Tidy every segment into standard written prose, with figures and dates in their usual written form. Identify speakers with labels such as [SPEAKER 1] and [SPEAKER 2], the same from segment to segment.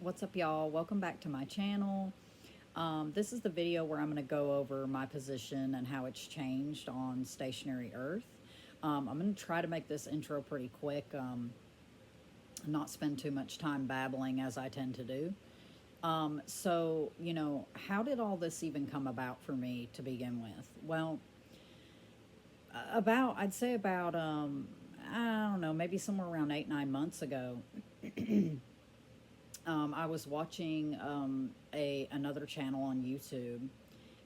[SPEAKER 1] What's up, y'all? Welcome back to my channel. This is the video where I'm going to go over my position and how it's changed on stationary Earth. I'm going to try to make this intro pretty quick, not spend too much time babbling as I tend to do. How did all this even come about for me to begin with? Well, I'd say about, I don't know, maybe somewhere around 8, 9 months ago, I was watching another channel on YouTube,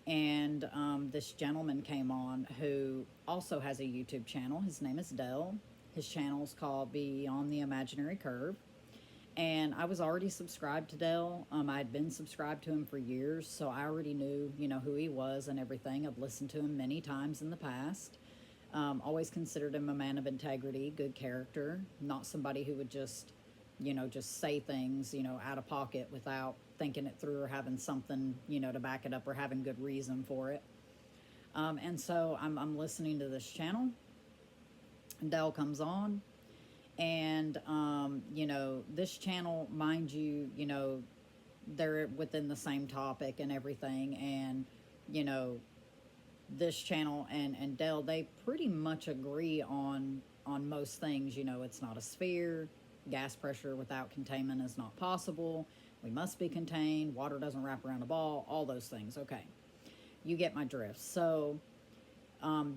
[SPEAKER 1] and this gentleman came on who also has a YouTube channel. His name is Dell. His channel is called Beyond the Imaginary Curve. And I was already subscribed to Dell. I had been subscribed to him for years, so I already knew, who he was and everything. I've listened to him many times in the past. Always considered him a man of integrity, good character, not somebody who would just say things, out of pocket without thinking it through or having something, to back it up or having good reason for it. And so I'm listening to this channel. Dell comes on, and, this channel, mind you, they're within the same topic and everything. And, this channel and Dell, they pretty much agree on most things. It's not a sphere. Gas pressure without containment is not possible. We must be contained. Water doesn't wrap around a ball. All those things. Okay. You get my drift. So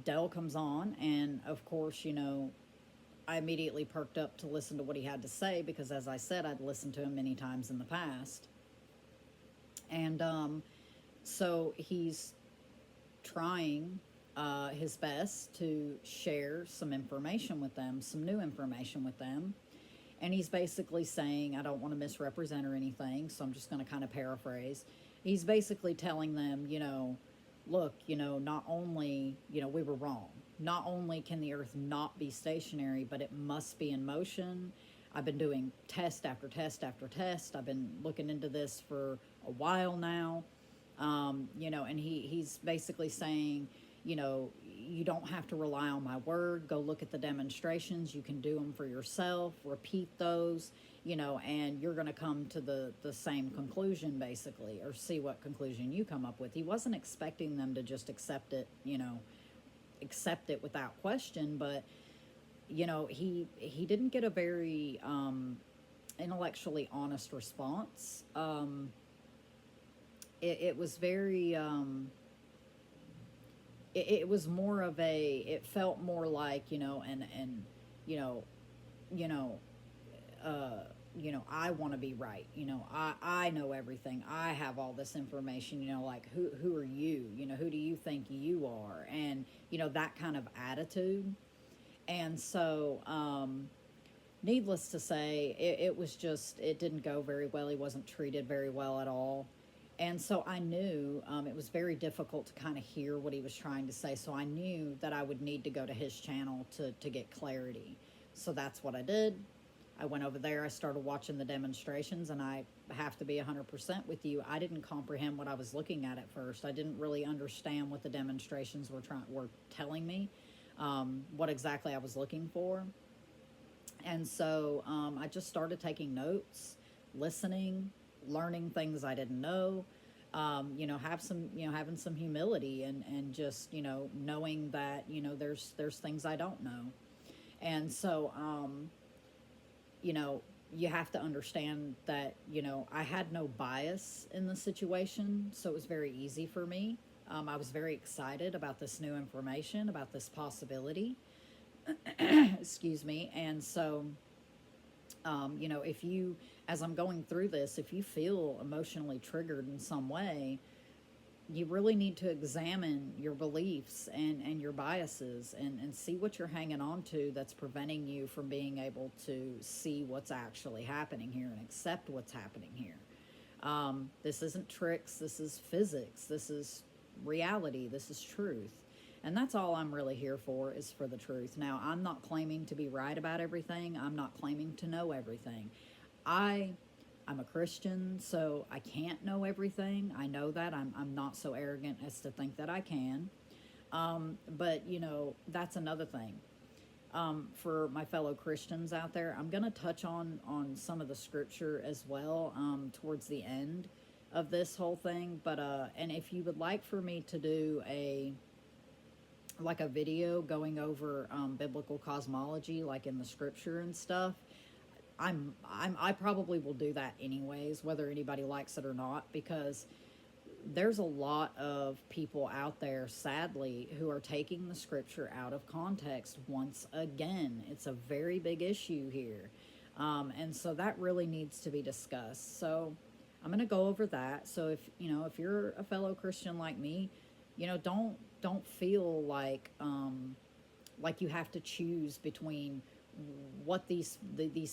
[SPEAKER 1] Dell comes on, and of course, I immediately perked up to listen to what he had to say because, as I said, I'd listened to him many times in the past. And so he's trying his best to share some information with them, some new information with them. And he's basically saying, I don't want to misrepresent or anything, so I'm just going to kind of paraphrase. He's basically telling them, look, not only, we were wrong. Not only can the Earth not be stationary, but it must be in motion. I've been doing test after test after test. I've been looking into this for a while now. And he's basically saying, you don't have to rely on my word. Go look at the demonstrations. You can do them for yourself. Repeat those, and you're going to come to the same conclusion, basically, or see what conclusion you come up with. He wasn't expecting them to just accept it without question, but, he didn't get a very intellectually honest response. It was very... it was more of it felt more like, you know, you know, I want to be right. I know everything. I have all this information, like who are you? Who do you think you are? And, that kind of attitude. And so, needless to say, it didn't go very well. He wasn't treated very well at all. And so I knew it was very difficult to kind of hear what he was trying to say. So I knew that I would need to go to his channel to get clarity. So that's what I did. I went over there. I started watching the demonstrations, and I have to be 100% with you. I didn't comprehend what I was looking at first. I didn't really understand what the demonstrations were telling me, what exactly I was looking for. And so I just started taking notes, listening, learning things I didn't know, having some humility and just, knowing that, there's things I don't know. And so, you have to understand that, I had no bias in the situation. So it was very easy for me. I was very excited about this new information, about this possibility. Excuse me. And so, as I'm going through this, if you feel emotionally triggered in some way, you really need to examine your beliefs and your biases and see what you're hanging on to that's preventing you from being able to see what's actually happening here and accept what's happening here. This isn't tricks. This is physics. This is reality. This is truth. And that's all I'm really here for, is for the truth. Now, I'm not claiming to be right about everything. I'm not claiming to know everything. I'm a Christian, so I can't know everything. I know that. I'm not so arrogant as to think that I can. But, that's another thing. For my fellow Christians out there, I'm going to touch on some of the scripture as well towards the end of this whole thing. But and if you would like for me to do a video going over biblical cosmology, like in the scripture and stuff, I probably will do that anyways, whether anybody likes it or not, because there's a lot of people out there, sadly, who are taking the scripture out of context once again. It's a very big issue here. And so that really needs to be discussed. So I'm going to go over that. So if you're a fellow Christian like me, don't feel like you have to choose between what these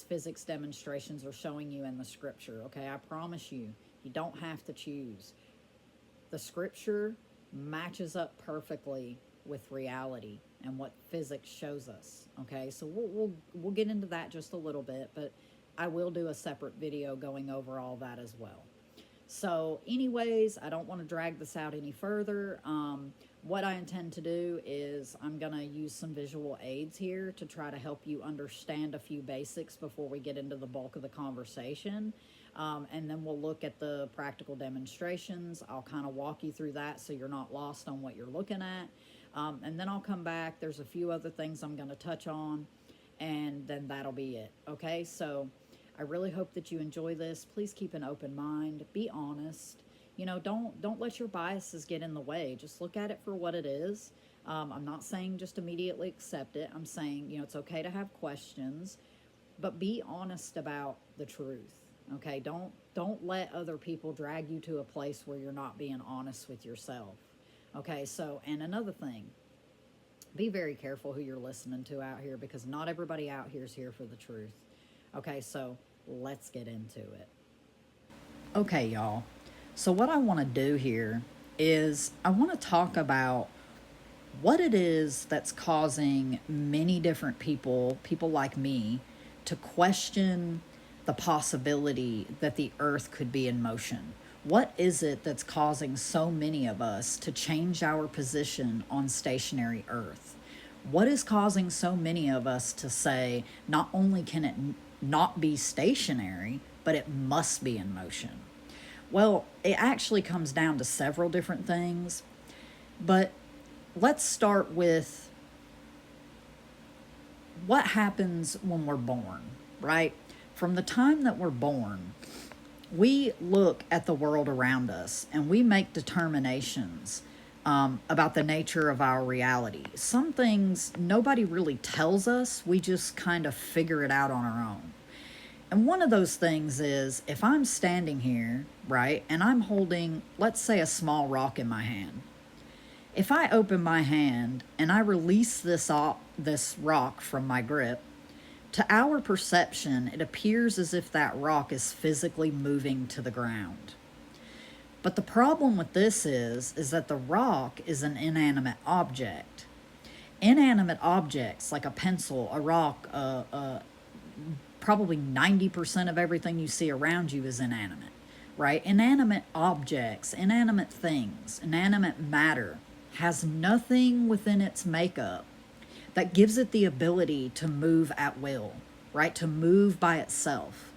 [SPEAKER 1] physics demonstrations are showing you in the scripture. Okay, I promise you don't have to choose. The scripture matches up perfectly with reality and what physics shows us. Okay, so we'll get into that just a little bit, but I will do a separate video going over all that as well. So anyways, I don't want to drag this out any further. What I intend to do is I'm going to use some visual aids here to try to help you understand a few basics before we get into the bulk of the conversation. And then we'll look at the practical demonstrations. I'll kind of walk you through that so you're not lost on what you're looking at. And then I'll come back. There's a few other things I'm going to touch on, and then that'll be it. Okay, so I really hope that you enjoy this. Please keep an open mind. Be honest. Don't let your biases get in the way. Just look at it for what it is. I'm not saying just immediately accept it. I'm saying, it's okay to have questions, but be honest about the truth. Okay, don't let other people drag you to a place where you're not being honest with yourself. Okay, so, and another thing, be very careful who you're listening to out here, because not everybody out here is here for the truth. Okay, so let's get into it. Okay, y'all. So what I want to do here is I want to talk about what it is that's causing many different people like me, to question the possibility that the earth could be in motion. What is it that's causing so many of us to change our position on stationary earth? What is causing so many of us to say, not only can it not be stationary, but it must be in motion? Well, it actually comes down to several different things, but let's start with what happens when we're born, right? From the time that we're born, we look at the world around us and we make determinations about the nature of our reality. Some things nobody really tells us, we just kind of figure it out on our own. And one of those things is, if I'm standing here, right, and I'm holding, let's say, a small rock in my hand. If I open my hand and I release this rock from my grip, to our perception, it appears as if that rock is physically moving to the ground. But the problem with this is that the rock is an inanimate object. Inanimate objects like a pencil, a rock, probably 90% of everything you see around you is inanimate, right? Inanimate objects, inanimate things, inanimate matter has nothing within its makeup that gives it the ability to move at will, right? To move by itself.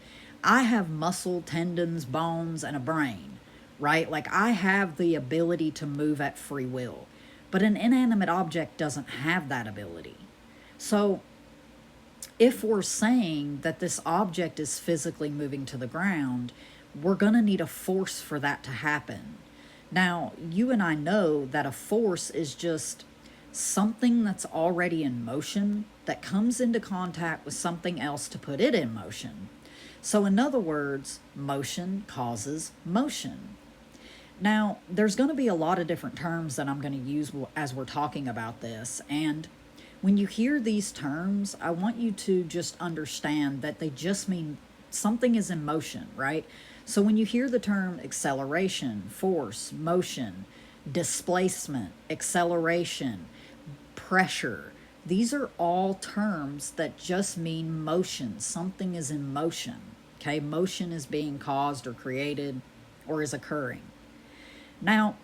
[SPEAKER 1] I have muscle, tendons, bones, and a brain, right? Like, I have the ability to move at free will, but an inanimate object doesn't have that ability. So if we're saying that this object is physically moving to the ground, we're going to need a force for that to happen. Now, you and I know that a force is just something that's already in motion that comes into contact with something else to put it in motion. So in other words, motion causes motion. Now, there's going to be a lot of different terms that I'm going to use as we're talking about this, and when you hear these terms, I want you to just understand that they just mean something is in motion, right? So when you hear the term acceleration, force, motion, displacement, acceleration, pressure, these are all terms that just mean motion. Something is in motion, okay? Motion is being caused or created or is occurring. Now,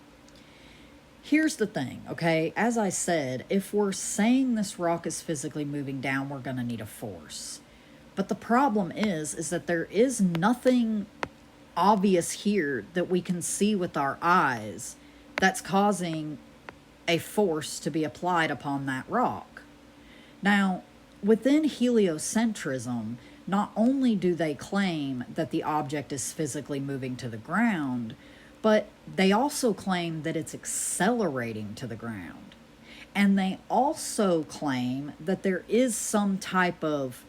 [SPEAKER 1] Here's the thing, okay? As I said, if we're saying this rock is physically moving down, we're going to need a force. But the problem is that there is nothing obvious here that we can see with our eyes that's causing a force to be applied upon that rock. Now, within heliocentrism, not only do they claim that the object is physically moving to the ground, but they also claim that it's accelerating to the ground. And they also claim that there is some type of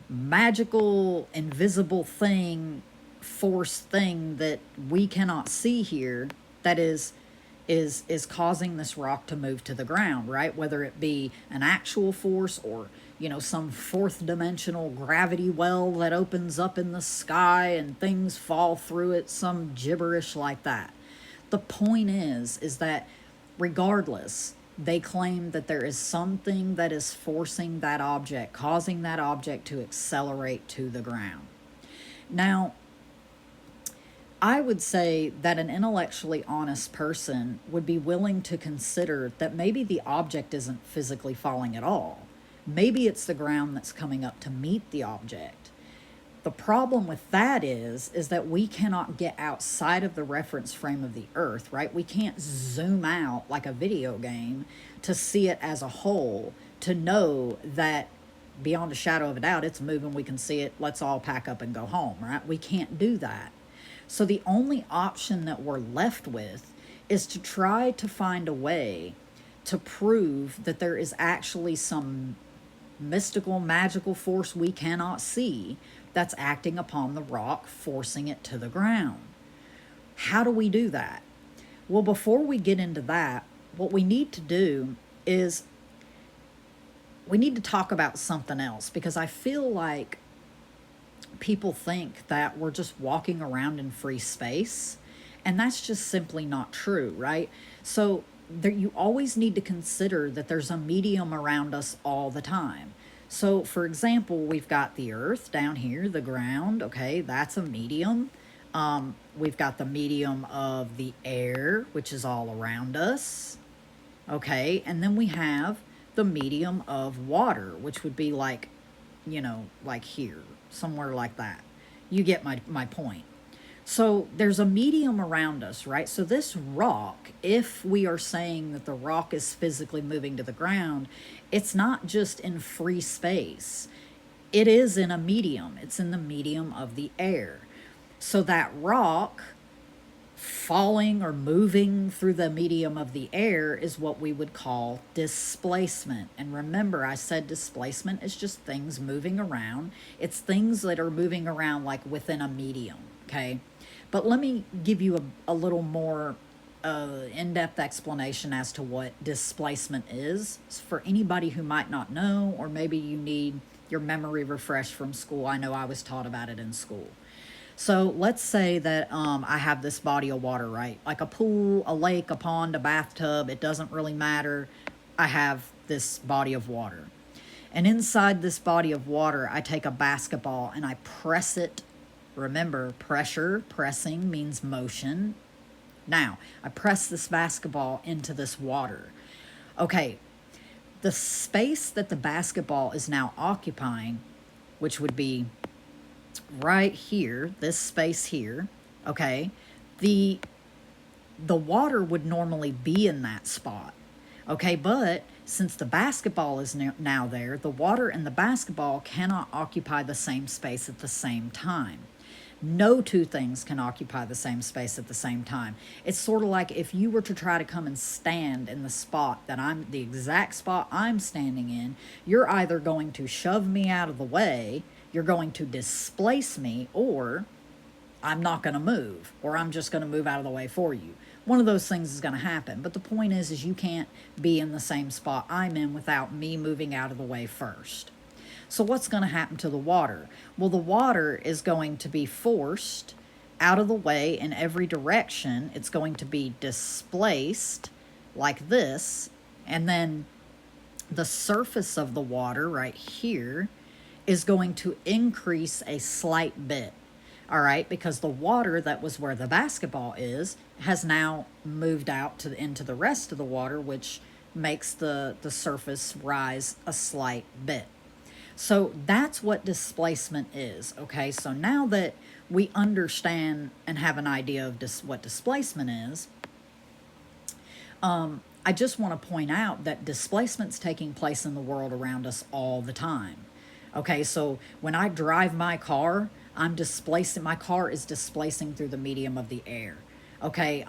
[SPEAKER 1] magical, invisible thing, force thing that we cannot see here that is causing this rock to move to the ground, right? Whether it be an actual force or, some fourth dimensional gravity well that opens up in the sky and things fall through it, some gibberish like that. The point is that regardless, they claim that there is something that is forcing that object, causing that object to accelerate to the ground. Now, I would say that an intellectually honest person would be willing to consider that maybe the object isn't physically falling at all. Maybe it's the ground that's coming up to meet the object. The problem with that is that we cannot get outside of the reference frame of the Earth, right? We can't zoom out like a video game to see it as a whole, to know that beyond a shadow of a doubt, it's moving, we can see it, let's all pack up and go home, right? We can't do that. So the only option that we're left with is to try to find a way to prove that there is actually some mystical, magical force we cannot see that's acting upon the rock, forcing it to the ground. How do we do that? Well, before we get into that, what we need to do is we need to talk about something else, because I feel like people think that we're just walking around in free space, and that's just simply not true, right? So you always need to consider that there's a medium around us all the time. So, for example, we've got the Earth down here, the ground, okay, that's a medium. We've got the medium of the air, which is all around us, okay, and then we have the medium of water, which would be like, like here, somewhere like that. You get my point. So there's a medium around us, right? So this rock, if we are saying that the rock is physically moving to the ground, it's not just in free space. It is in a medium. It's in the medium of the air. So that rock falling or moving through the medium of the air is what we would call displacement. And remember, I said displacement is just things moving around. It's things that are moving around like within a medium, okay? But let me give you a little more in-depth explanation as to what displacement is for anybody who might not know, or maybe you need your memory refreshed from school. I know I was taught about it in school. So let's say that I have this body of water, right? Like a pool, a lake, a pond, a bathtub. It doesn't really matter. I have this body of water. And inside this body of water, I take a basketball and I press it. Remember, pressing means motion. Now, I press this basketball into this water. Okay, the space that the basketball is now occupying, which would be right here, this space here, okay, the water would normally be in that spot, okay, but since the basketball is now there, the water and the basketball cannot occupy the same space at the same time. No two things can occupy the same space at the same time. It's sort of like if you were to try to come and stand in the exact spot I'm standing in, you're either going to shove me out of the way, you're going to displace me, or I'm not going to move, or I'm just going to move out of the way for you. One of those things is going to happen. But the point is you can't be in the same spot I'm in without me moving out of the way first. So what's going to happen to the water? Well, the water is going to be forced out of the way in every direction. It's going to be displaced like this, and then the surface of the water right here is going to increase a slight bit. All right, because the water that was where the basketball is has now moved out into the rest of the water, which makes the surface rise a slight bit. So that's what displacement is. Okay, so now that we understand and have an idea of what displacement is, I just want to point out that displacement's taking place in the world around us all the time. Okay, so when I drive my car, my car is displacing through the medium of the air. Okay,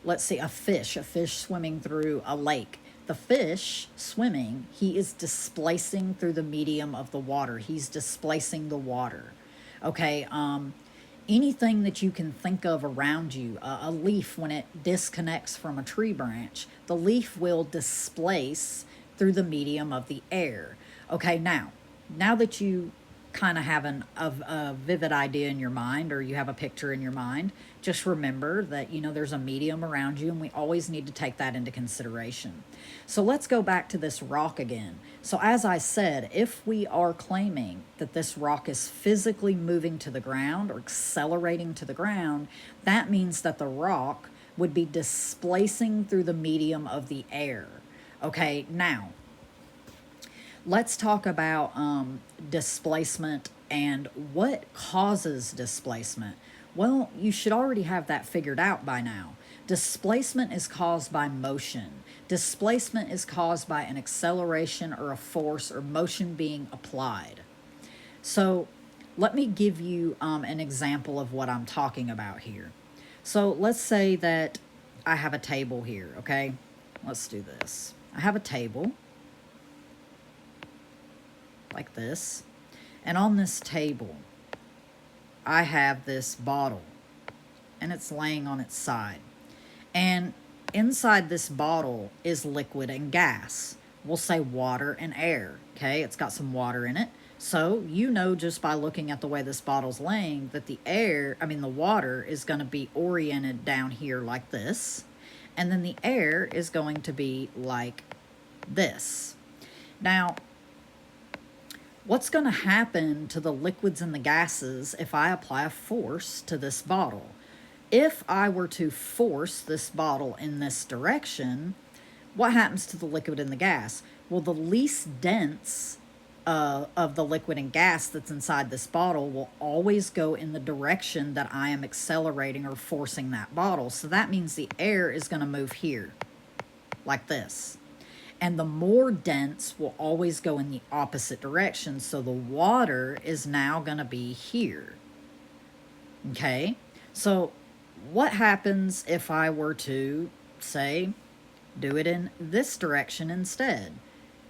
[SPEAKER 1] let's see, a fish swimming through a lake. The fish swimming, he is displacing through the medium of the water. He's displacing the water. Okay, anything that you can think of around you, a leaf, when it disconnects from a tree branch, the leaf will displace through the medium of the air. Okay, now that you kind of have a vivid idea in your mind, or you have a picture in your mind, just remember that, there's a medium around you, and we always need to take that into consideration. So let's go back to this rock again. So as I said, if we are claiming that this rock is physically moving to the ground or accelerating to the ground, that means that the rock would be displacing through the medium of the air. Okay, now let's talk about displacement and what causes displacement. Well, you should already have that figured out by now. Displacement is caused by motion. Displacement is caused by an acceleration or a force or motion being applied. So let me give you an example of what I'm talking about here. So let's say that I have a table here, okay? Let's do this. I have a table like this, and on this table I have this bottle, and it's laying on its side, and inside this bottle is liquid and gas. We'll say water and air. Okay, it's got some water in it, so just by looking at the way this bottle's laying, that the water is going to be oriented down here like this, and then the air is going to be like this. Now, what's going to happen to the liquids and the gases if I apply a force to this bottle? If I were to force this bottle in this direction, what happens to the liquid and the gas? Well, the least dense of the liquid and gas that's inside this bottle will always go in the direction that I am accelerating or forcing that bottle. So that means the air is going to move here, like this. And the more dense will always go in the opposite direction. So the water is now going to be here. Okay? So what happens if I were to, say, do it in this direction instead?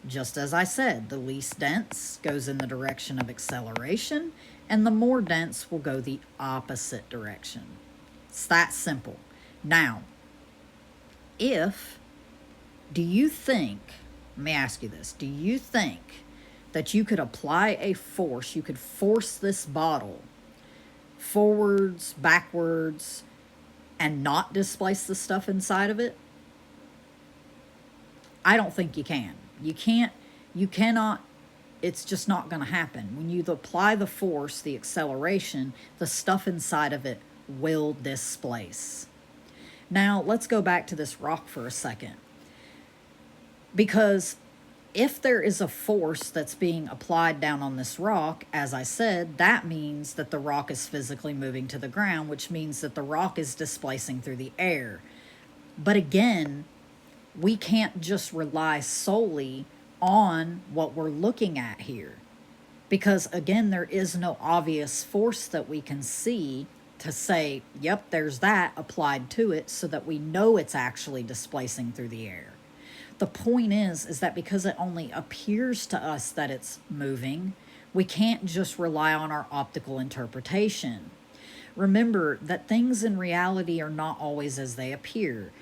[SPEAKER 1] Just as I said, the least dense goes in the direction of acceleration, and the more dense will go the opposite direction. It's that simple. Now, do you think, let me ask you this, do you think that you could apply a force, you could force this bottle forwards, backwards, and not displace the stuff inside of it? I don't think you can. You cannot, it's just not going to happen. When you apply the force, the acceleration, the stuff inside of it will displace. Now, let's go back to this rock for a second. Because if there is a force that's being applied down on this rock, as I said, that means that the rock is physically moving to the ground, which means that the rock is displacing through the air. But again, we can't just rely solely on what we're looking at here. Because again, there is no obvious force that we can see to say, yep, there's that applied to it, so that we know it's actually displacing through the air. The point is that because it only appears to us that it's moving, we can't just rely on our optical interpretation. Remember that things in reality are not always as they appear.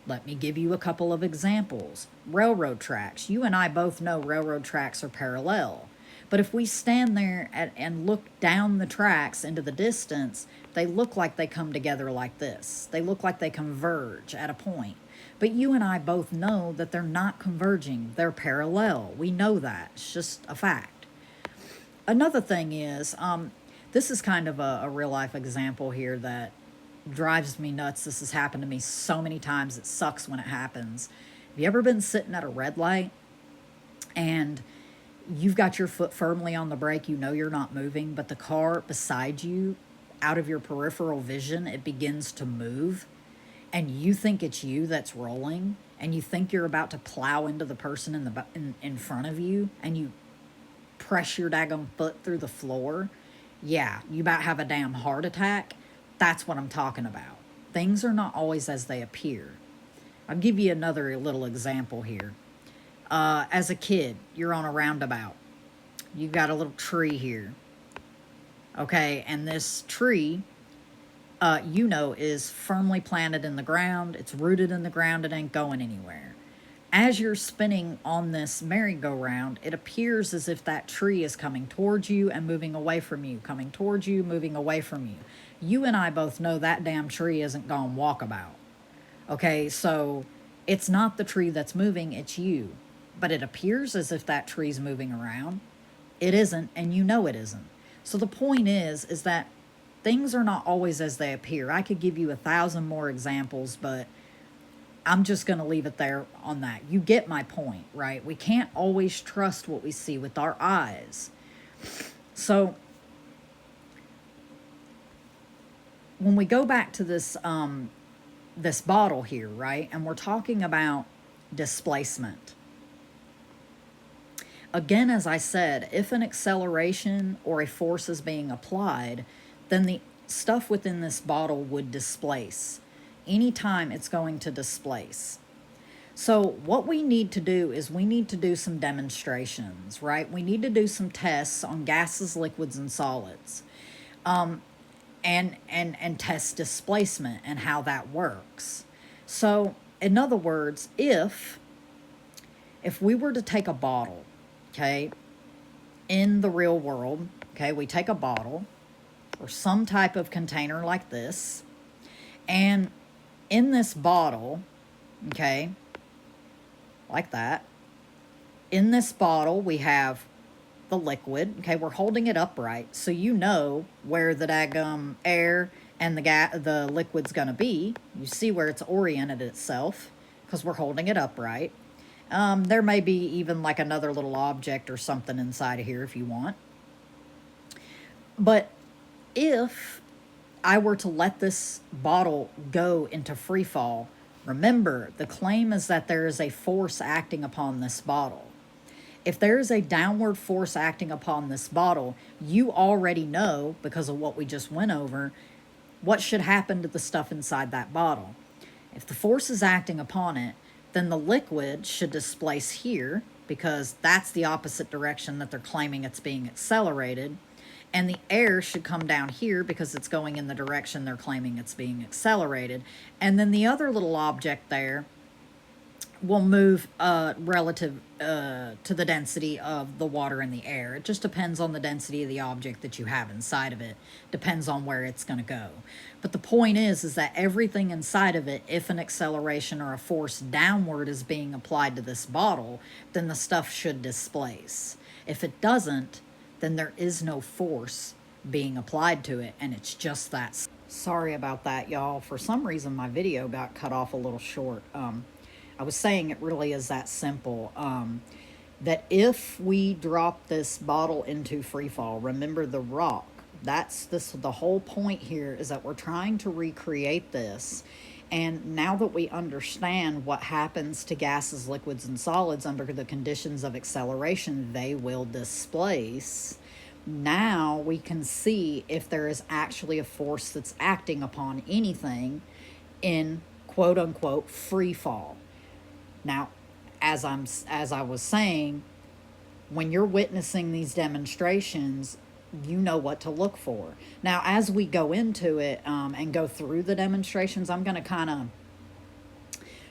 [SPEAKER 1] Let me give you a couple of examples. Railroad tracks. You and I both know railroad tracks are parallel. But if we stand there and look down the tracks into the distance, they look like they come together like this. They look like they converge at a point. But you and I both know that they're not converging. They're parallel. We know that. It's just a fact. Another thing is, This is kind of a real life example here that drives me nuts. This has happened to me so many times. It sucks when it happens. Have you ever been sitting at a red light and you've got your foot firmly on the brake, you know you're not moving, but the car beside you, out of your peripheral vision, it begins to move, and you think it's you that's rolling, and you think you're about to plow into the person in front of you, and you press your daggum foot through the floor? Yeah, you about have a damn heart attack. That's what I'm talking about. Things are not always as they appear. I'll give you another little example here. As a kid, you're on a roundabout. You've got a little tree here. Okay, and this tree, is firmly planted in the ground. It's rooted in the ground. It ain't going anywhere. As you're spinning on this merry-go-round, it appears as if that tree is coming towards you and moving away from you, coming towards you, moving away from you. You and I both know that damn tree isn't gone walkabout. Okay, so it's not the tree that's moving, it's you. But it appears as if that tree's moving around. It isn't, and you know it isn't. So the point is that things are not always as they appear. I could give you 1,000 more examples, but I'm just going to leave it there on that. You get my point, right? We can't always trust what we see with our eyes. So when we go back to this this bottle here, right, and we're talking about displacement. Again, as I said, if an acceleration or a force is being applied, then the stuff within this bottle would displace. Anytime it's going to displace. So what we need to do is we need to do some demonstrations, right? We need to do some tests on gases, liquids, and solids. And test displacement and how that works. So, in other words, if we were to take a bottle, okay, in the real world, okay, we take a bottle or some type of container like this, and in this bottle, okay, like that, in this bottle we have the liquid. Okay, we're holding it upright, so you know where the daggum air and the liquid's gonna be. You see where it's oriented itself because we're holding it upright. There may be even like another little object or something inside of here if you want. But if I were to let this bottle go into free fall, remember the claim is that there is a force acting upon this bottle. If there is a downward force acting upon this bottle, you already know, because of what we just went over, what should happen to the stuff inside that bottle. If the force is acting upon it, then the liquid should displace here, because that's the opposite direction that they're claiming it's being accelerated. And the air should come down here because it's going in the direction they're claiming it's being accelerated. And then the other little object there will move relative to the density of the water and the air. It just depends on the density of the object that you have inside of it. Depends on where it's going to go. But the point is that everything inside of it, if an acceleration or a force downward is being applied to this bottle, then the stuff should displace. If it doesn't, then there is no force being applied to it, and it's just that. Sorry about that, y'all. For some reason, my video got cut off a little short. I was saying it really is that simple. That if we drop this bottle into free fall, remember the rock, the whole point here is that we're trying to recreate this. And now that we understand what happens to gases, liquids, and solids under the conditions of acceleration, they will displace. Now we can see if there is actually a force that's acting upon anything in quote unquote free fall. Now, as I was saying, when you're witnessing these demonstrations, you know what to look for. Now, as we go into it and go through the demonstrations, I'm going to kind of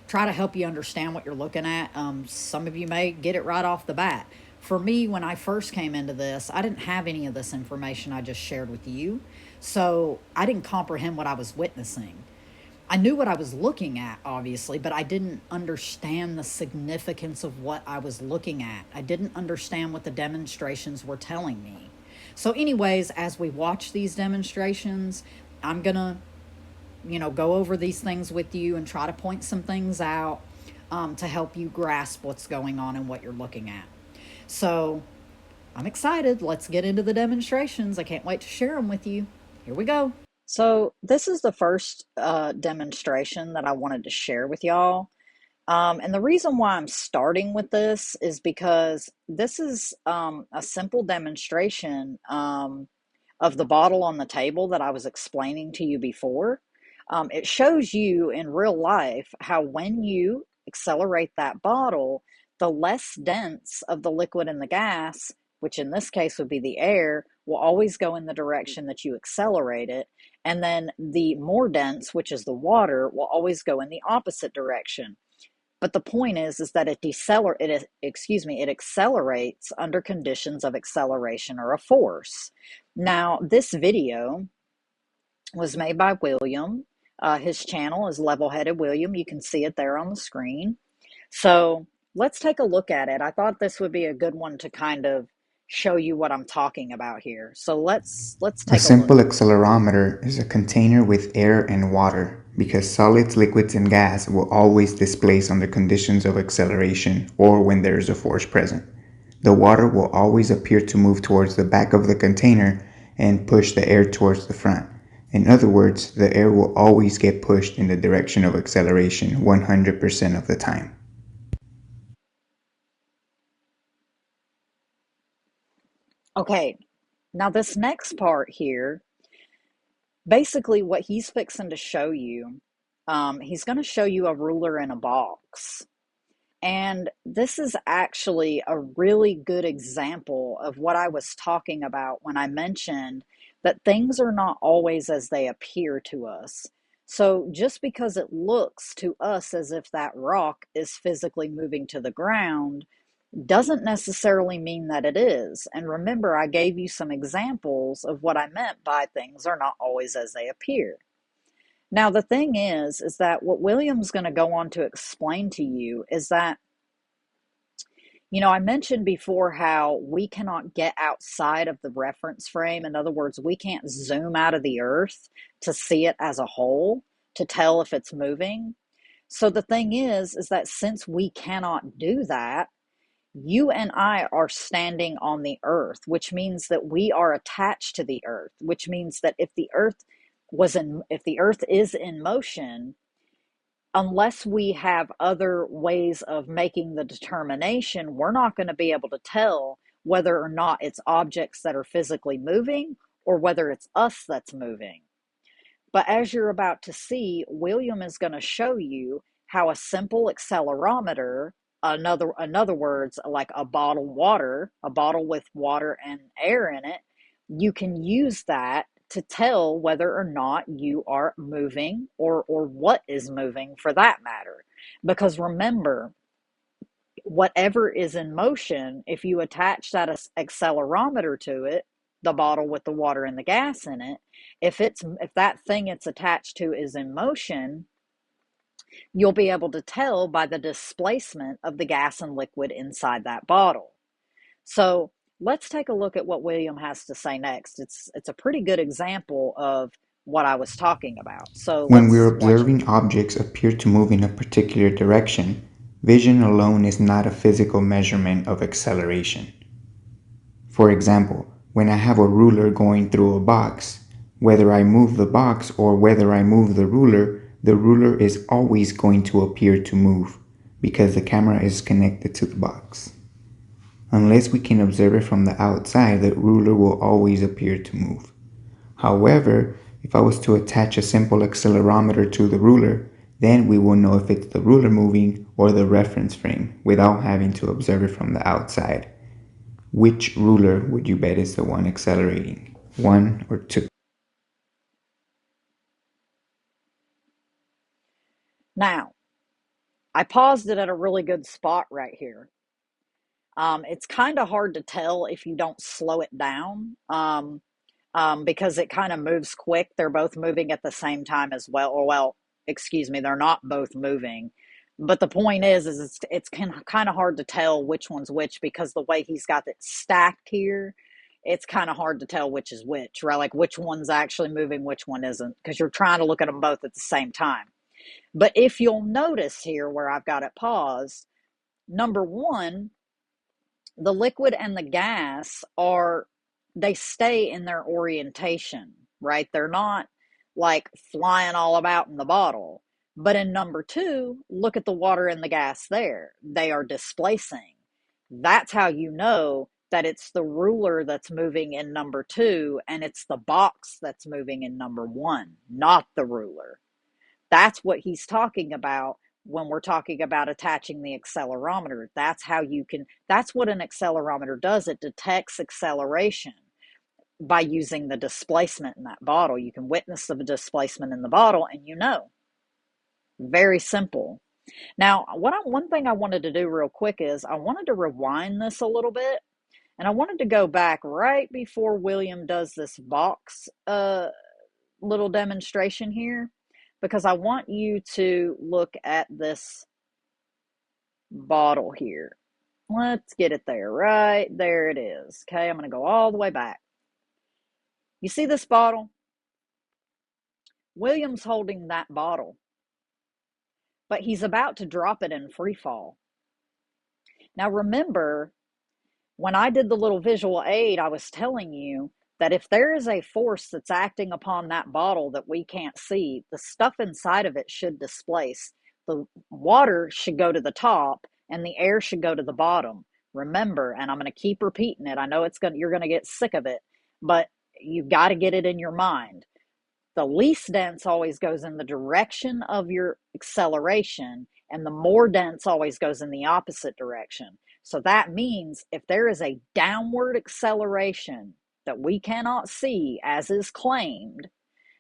[SPEAKER 1] try to help you understand what you're looking at. Some of you may get it right off the bat. For me, when I first came into this, I didn't have any of this information I just shared with you. So I didn't comprehend what I was witnessing. I knew what I was looking at, obviously, but I didn't understand the significance of what I was looking at. I didn't understand what the demonstrations were telling me. So, anyways, as we watch these demonstrations, I'm going to, go over these things with you and try to point some things out to help you grasp what's going on and what you're looking at. So, I'm excited. Let's get into the demonstrations. I can't wait to share them with you. Here we go. So, this is the first demonstration that I wanted to share with y'all. And the reason why I'm starting with this is because this is a simple demonstration of the bottle on the table that I was explaining to you before. It shows you in real life how when you accelerate that bottle, the less dense of the liquid and the gas, which in this case would be the air, will always go in the direction that you accelerate it. And then the more dense, which is the water, will always go in the opposite direction. But the point is that it accelerates under conditions of acceleration or a force. Now, this video was made by William. His channel is LevelHeadedWilliam. You can see it there on the screen. So let's take a look at it. I thought this would be a good one to kind of show you what I'm talking about here. So let's
[SPEAKER 2] A
[SPEAKER 1] take a look.
[SPEAKER 2] simple accelerometer is a container with air and water, because solids, liquids, and gas will always displace under conditions of acceleration or when there is a force present. The water will always appear to move towards the back of the container and push the air towards the front. In other words, the air will always get pushed in the direction of acceleration 100% of the time.
[SPEAKER 1] Okay, now this next part here, basically what he's fixing to show you, he's going to show you a ruler in a box. And this is actually a really good example of what I was talking about when I mentioned that things are not always as they appear to us. So just because it looks to us as if that rock is physically moving to the ground doesn't necessarily mean that it is. And remember, I gave you some examples of what I meant by things are not always as they appear. Now, the thing is that what William's going to go on to explain to you is that, I mentioned before how we cannot get outside of the reference frame. In other words, we can't zoom out of the earth to see it as a whole, to tell if it's moving. So the thing is that since we cannot do that, you and I are standing on the earth, which means that we are attached to the earth, which means that if the earth is in motion, unless we have other ways of making the determination, we're not going to be able to tell whether or not it's objects that are physically moving or whether it's us that's moving. But as you're about to see, William is going to show you how a simple accelerometer, in other words, like a bottle with water and air in it, you can use that to tell whether or not you are moving or what is moving for that matter. Because remember, whatever is in motion, if you attach that accelerometer to it, the bottle with the water and the gas in it, if that thing it's attached to is in motion, you'll be able to tell by the displacement of the gas and liquid inside that bottle. So let's take a look at what William has to say next. It's a pretty good example of what I was talking about. So
[SPEAKER 2] When we're
[SPEAKER 1] let's watch it.
[SPEAKER 2] observing objects appear to move in a particular direction, vision alone is not a physical measurement of acceleration. For example, when I have a ruler going through a box, whether I move the box or whether I move the ruler is always going to appear to move because the camera is connected to the box. Unless we can observe it from the outside, the ruler will always appear to move. However, if I was to attach a simple accelerometer to the ruler, then we will know if it's the ruler moving or the reference frame without having to observe it from the outside. Which ruler would you bet is the one accelerating? 1 or 2?
[SPEAKER 1] Now, I paused it at a really good spot right here. It's kind of hard to tell if you don't slow it down because it kind of moves quick. They're both moving at the same time as well. Or, well, excuse me, they're not both moving. But the point is it's kind of hard to tell which one's which because the way he's got it stacked here, it's kind of hard to tell which is which, right? Like which one's actually moving, which one isn't, because you're trying to look at them both at the same time. But if you'll notice here where I've got it paused, number one, the liquid and the gas they stay in their orientation, right? They're not like flying all about in the bottle. But in number two, look at the water and the gas there. They are displacing. That's how you know that it's the ruler that's moving in number two and it's the box that's moving in number one, not the ruler. That's what he's talking about when we're talking about attaching the accelerometer. That's what an accelerometer does. It detects acceleration by using the displacement in that bottle. You can witness the displacement in the bottle and you know. Very simple. Now, one thing I wanted to do real quick is I wanted to rewind this a little bit, and I wanted to go back right before William does this box little demonstration here, because I want you to look at this bottle here. Let's get it there. Right there it is. Okay, I'm going to go all the way back. You see this bottle? William's holding that bottle, but he's about to drop it in free fall. Now remember, when I did the little visual aid, I was telling you that if there is a force that's acting upon that bottle that we can't see, the stuff inside of it should displace. The water should go to the top and the air should go to the bottom. Remember, and I'm going to keep repeating it. I know you're going to get sick of it, but you've got to get it in your mind. The least dense always goes in the direction of your acceleration, and the more dense always goes in the opposite direction. So that means if there is a downward acceleration that we cannot see as is claimed,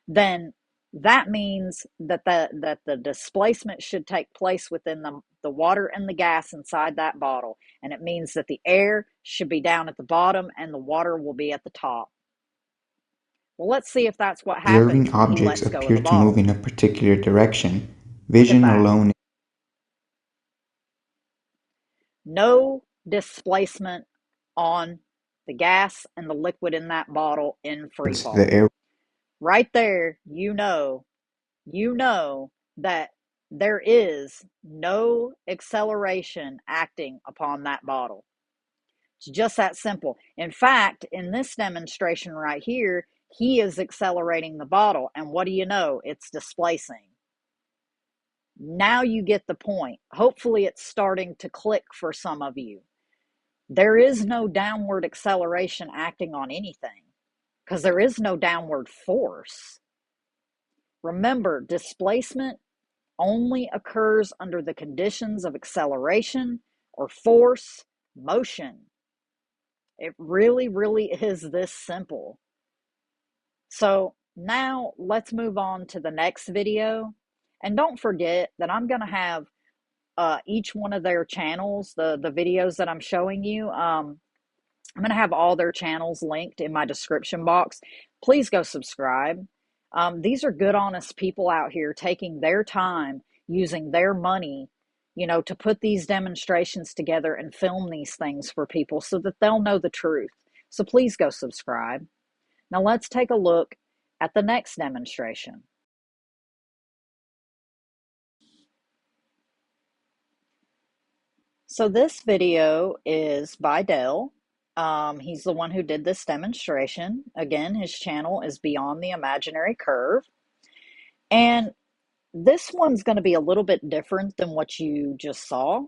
[SPEAKER 1] then that means that the displacement should take place within the water and the gas inside that bottle. And it means that the air should be down at the bottom and the water will be at the top. Well, let's see if that's what happens
[SPEAKER 2] Observing
[SPEAKER 1] when he
[SPEAKER 2] objects
[SPEAKER 1] lets go of the
[SPEAKER 2] appear to move
[SPEAKER 1] bottle.
[SPEAKER 2] in a particular direction.
[SPEAKER 1] Look at
[SPEAKER 2] Vision
[SPEAKER 1] that.
[SPEAKER 2] alone
[SPEAKER 1] No displacement on the gas and the liquid in that bottle in free
[SPEAKER 2] is the
[SPEAKER 1] fall.
[SPEAKER 2] air.
[SPEAKER 1] Right there, you know that there is no acceleration acting upon that bottle. It's just that simple. In fact, in this demonstration right here, he is accelerating the bottle, and what do you know? It's displacing. Now you get the point. Hopefully it's starting to click for some of you. There is no downward acceleration acting on anything because there is no downward force. Remember, displacement only occurs under the conditions of acceleration or force, motion. It really, really is this simple. So now let's move on to the next video. And don't forget that I'm going to have each one of their channels, the videos that I'm showing you. I'm going to have all their channels linked in my description box. Please go subscribe. These are good, honest people out here taking their time, using their money, to put these demonstrations together and film these things for people so that they'll know the truth. So please go subscribe. Now let's take a look at the next demonstration. So this video is by Dell. He's the one who did this demonstration. Again, his channel is Beyond the Imaginary Curve. And this one's going to be a little bit different than what you just saw.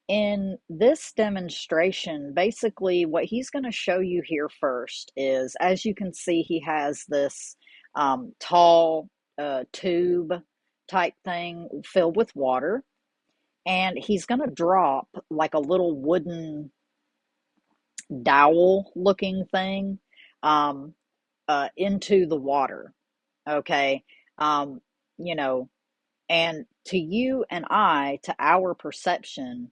[SPEAKER 1] In this demonstration, basically what he's going to show you here first is, as you can see, he has this tall tube type thing filled with water. And he's going to drop like a little wooden dowel looking thing into the water. Okay. Um, you know, and to you and I, to our perception,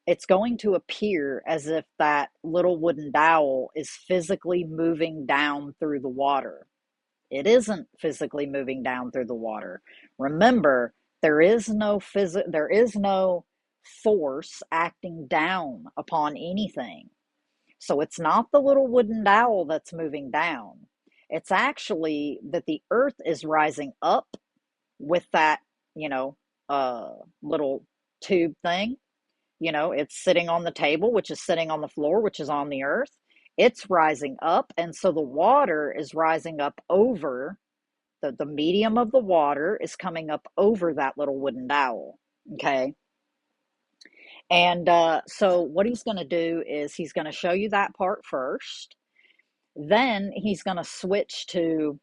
[SPEAKER 1] it's going to appear as if that little wooden dowel is physically moving down through the water. It isn't physically moving down through the water. Remember, there is no force acting down upon anything. So it's not the little wooden dowel that's moving down. It's actually that the earth is rising up with that, you know, little tube thing. You know, it's sitting on the table, which is sitting on the floor, which is on the earth. It's rising up. And so the water is rising up over the medium of the water is coming up over that little wooden dowel. Okay. And so what he's going to do is he's going to show you that part first. Then he's going to switch to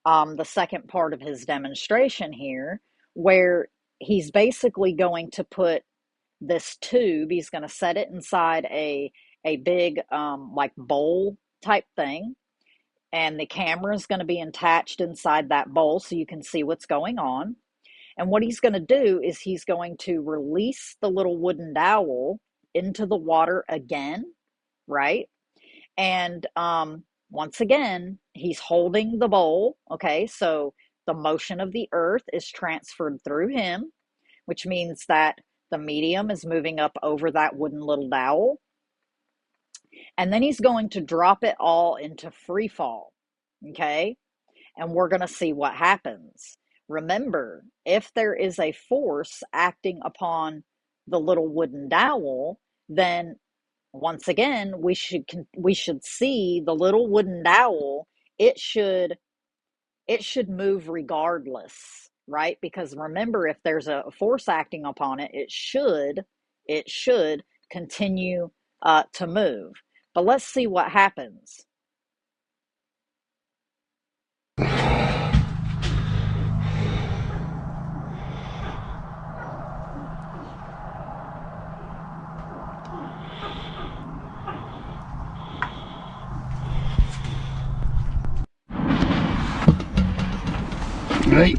[SPEAKER 1] the second part of his demonstration here, where he's basically going to put this tube, he's going to set it inside a big like bowl type thing, and the camera is going to be attached inside that bowl so you can see what's going on. And what he's going to do is he's going to release the little wooden dowel into the water again, right? And once again, he's holding the bowl. Okay, so the motion of the earth is transferred through him, which means that the medium is moving up over that wooden little dowel. And then he's going to drop it all into free fall. Okay, and we're going to see what happens. Remember, if there is a force acting upon the little wooden dowel, then once again we should see the little wooden dowel. It should move regardless, right? Because remember, if there's a force acting upon it, it should continue to move. But let's see what happens.
[SPEAKER 3] Right.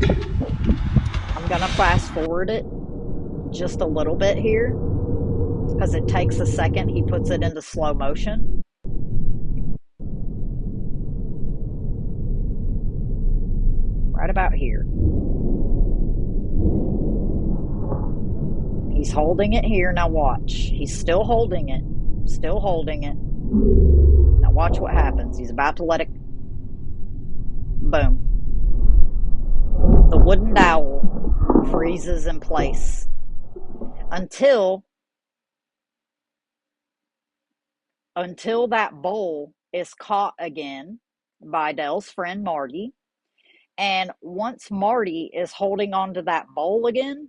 [SPEAKER 1] I'm gonna fast forward it just a little bit here because it takes a second. He puts it into slow motion. Right about here. He's holding it here. Now watch. He's still holding it. Still holding it. Now watch what happens. He's about to let it. Boom. The wooden dowel freezes in place until that bowl is caught again by Dell's friend Marty. And once Marty is holding onto that bowl again,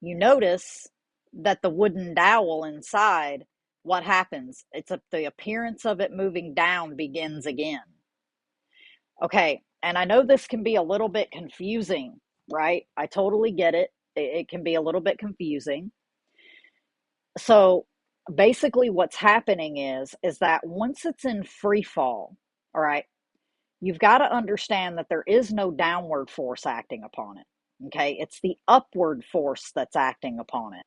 [SPEAKER 1] you notice that the wooden dowel inside, what happens? The appearance of it moving down begins again. Okay, and I know this can be a little bit confusing, right? I totally get it. It can be a little bit confusing. So basically what's happening is that once it's in free fall, all right, you've got to understand that there is no downward force acting upon it. Okay, it's the upward force that's acting upon it.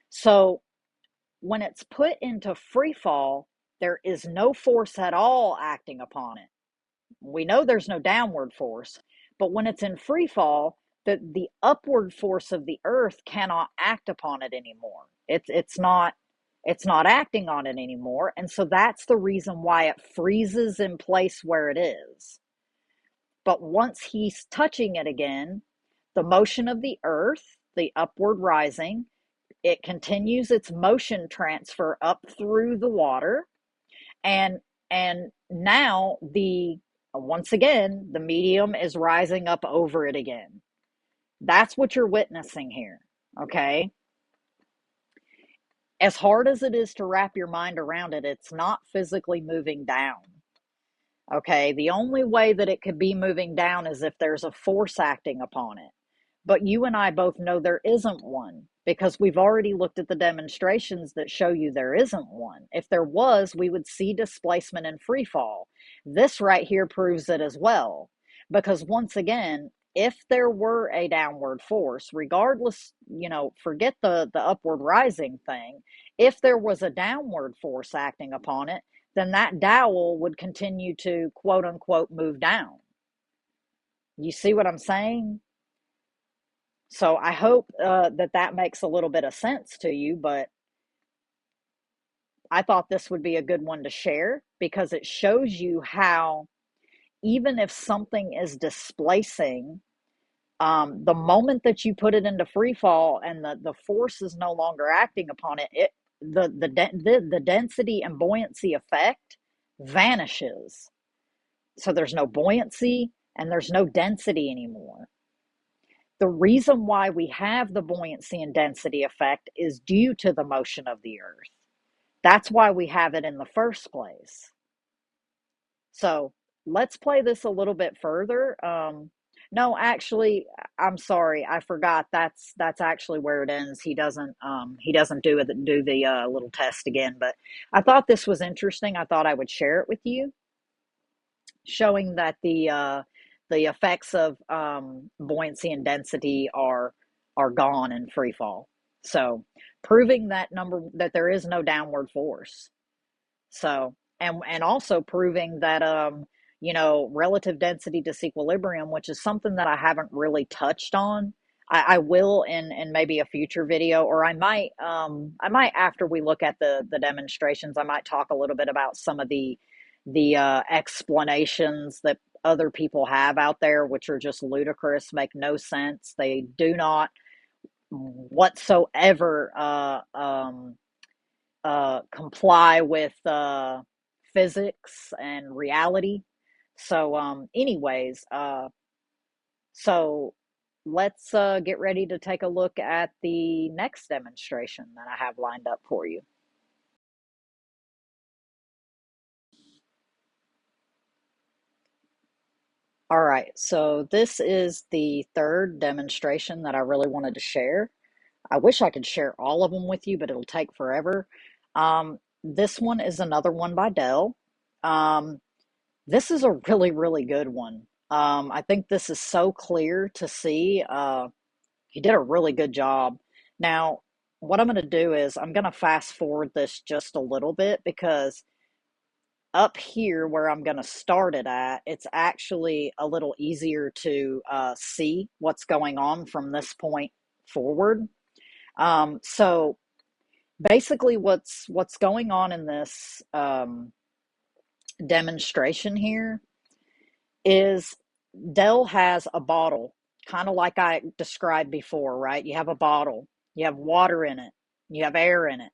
[SPEAKER 1] So when it's put into free fall, there is no force at all acting upon it. We know there's no downward force, but when it's in free fall, the upward force of the earth cannot act upon it anymore. It's not acting on it anymore, and so that's the reason why it freezes in place where it is. But once he's touching it again, the motion of the earth, the upward rising, it continues its motion transfer up through the water, and now once again the medium is rising up over it again. That's what you're witnessing here. Okay, as hard as it is to wrap your mind around it, it's not physically moving down. Okay, the only way that it could be moving down is if there's a force acting upon it. But you and I both know there isn't one because we've already looked at the demonstrations that show you there isn't one. If there was, we would see displacement and free fall. This right here proves it as well. Because once again, if there were a downward force, regardless, forget the upward rising thing, if there was a downward force acting upon it, then that dowel would continue to quote unquote move down. You see what I'm saying? So I hope that makes a little bit of sense to you, but I thought this would be a good one to share because it shows you how even if something is displacing, the moment that you put it into free fall and the force is no longer acting upon it, the density and buoyancy effect vanishes. So there's no buoyancy and there's no density anymore. The reason why we have the buoyancy and density effect is due to the motion of the Earth. That's why we have it in the first place. So let's play this a little bit further. No, actually, I'm sorry, I forgot. That's actually where it ends. He doesn't do the little test again. But I thought this was interesting. I thought I would share it with you, showing that the effects of buoyancy and density are gone in free fall. So proving that there is no downward force. So and also proving that relative density disequilibrium, which is something that I haven't really touched on. I will in maybe a future video, or I might after we look at the demonstrations, I might talk a little bit about some of the explanations that other people have out there, which are just ludicrous, make no sense. They do not whatsoever comply with physics and reality. So, anyways, so let's get ready to take a look at the next demonstration that I have lined up for you. All right, so this is the third demonstration that I really wanted to share. I wish I could share all of them with you, but it'll take forever. This one is another one by Dell. This is a really, really good one. I think this is so clear to see. He did a really good job. Now, what I'm going to do is I'm going to fast forward this just a little bit because up here where I'm going to start it at, it's actually a little easier to see what's going on from this point forward. So basically what's going on in this demonstration here is Dell has a bottle, kind of like I described before, right? You have a bottle, you have water in it, you have air in it,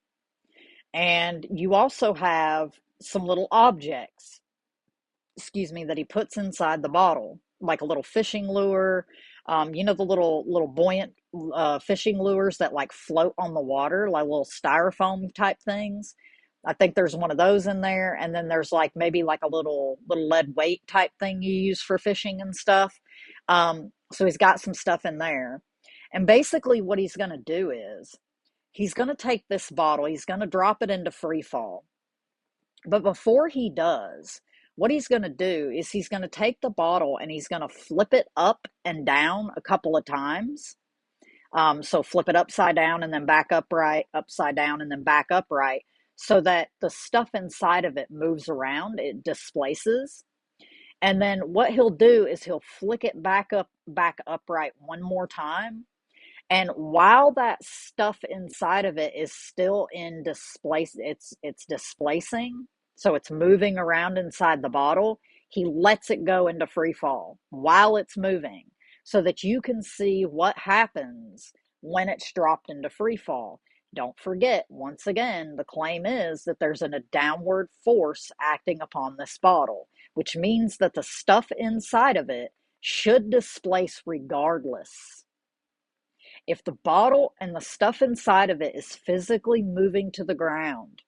[SPEAKER 1] and you also have some little objects, that he puts inside the bottle, like a little fishing lure. The little buoyant fishing lures that like float on the water, like little styrofoam type things. I think there's one of those in there, and then there's like maybe like a little lead weight type thing you use for fishing and stuff. So he's got some stuff in there, and basically what he's going to do is he's going to take this bottle, he's going to drop it into free fall. But before he does, what he's going to do is he's going to take the bottle and he's going to flip it up and down a couple of times. So flip it upside down and then back upright, upside down and then back upright, so that the stuff inside of it moves around, it displaces. And then what he'll do is he'll flick it back upright one more time. And while that stuff inside of it is still in it's displacing, so it's moving around inside the bottle, he lets it go into free fall while it's moving so that you can see what happens when it's dropped into free fall. Don't forget, once again, the claim is that there's a downward force acting upon this bottle, which means that the stuff inside of it should displace regardless. If the bottle and the stuff inside of it is physically moving to the ground,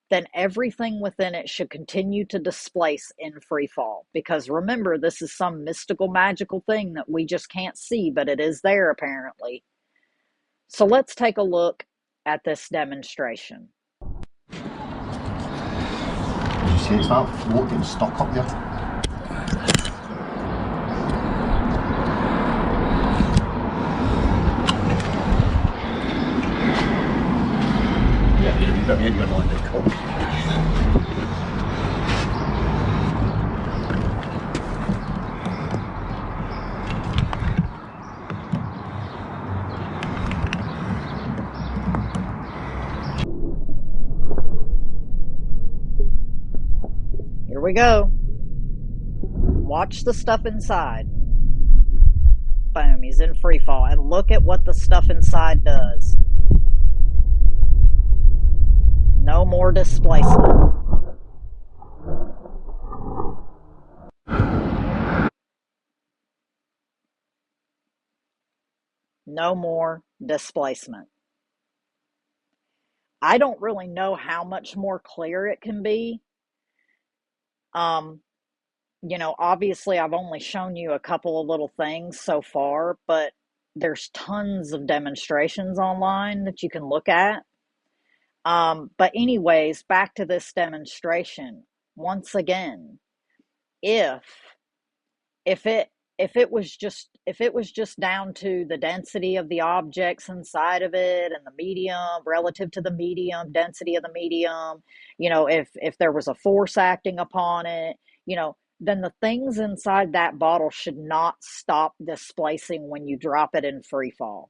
[SPEAKER 1] then everything within it should continue to displace in free fall. Because remember, this is some mystical, magical thing that we just can't see, but it is there apparently. So let's take a look at this demonstration.
[SPEAKER 3] Did you see it's that float getting stuck up there? Yeah, you're going to cool.
[SPEAKER 1] we go. Watch the stuff inside. Boom, he's in free fall. And look at what the stuff inside does. No more displacement. No more displacement. I don't really know how much more clear it can be. Obviously I've only shown you a couple of little things so far, but there's tons of demonstrations online that you can look at. But anyways, back to this demonstration. Once again, if if it if it was just down to the density of the objects inside of it and the medium relative to the medium density of the medium, if there was a force acting upon it, then the things inside that bottle should not stop displacing when you drop it in free fall.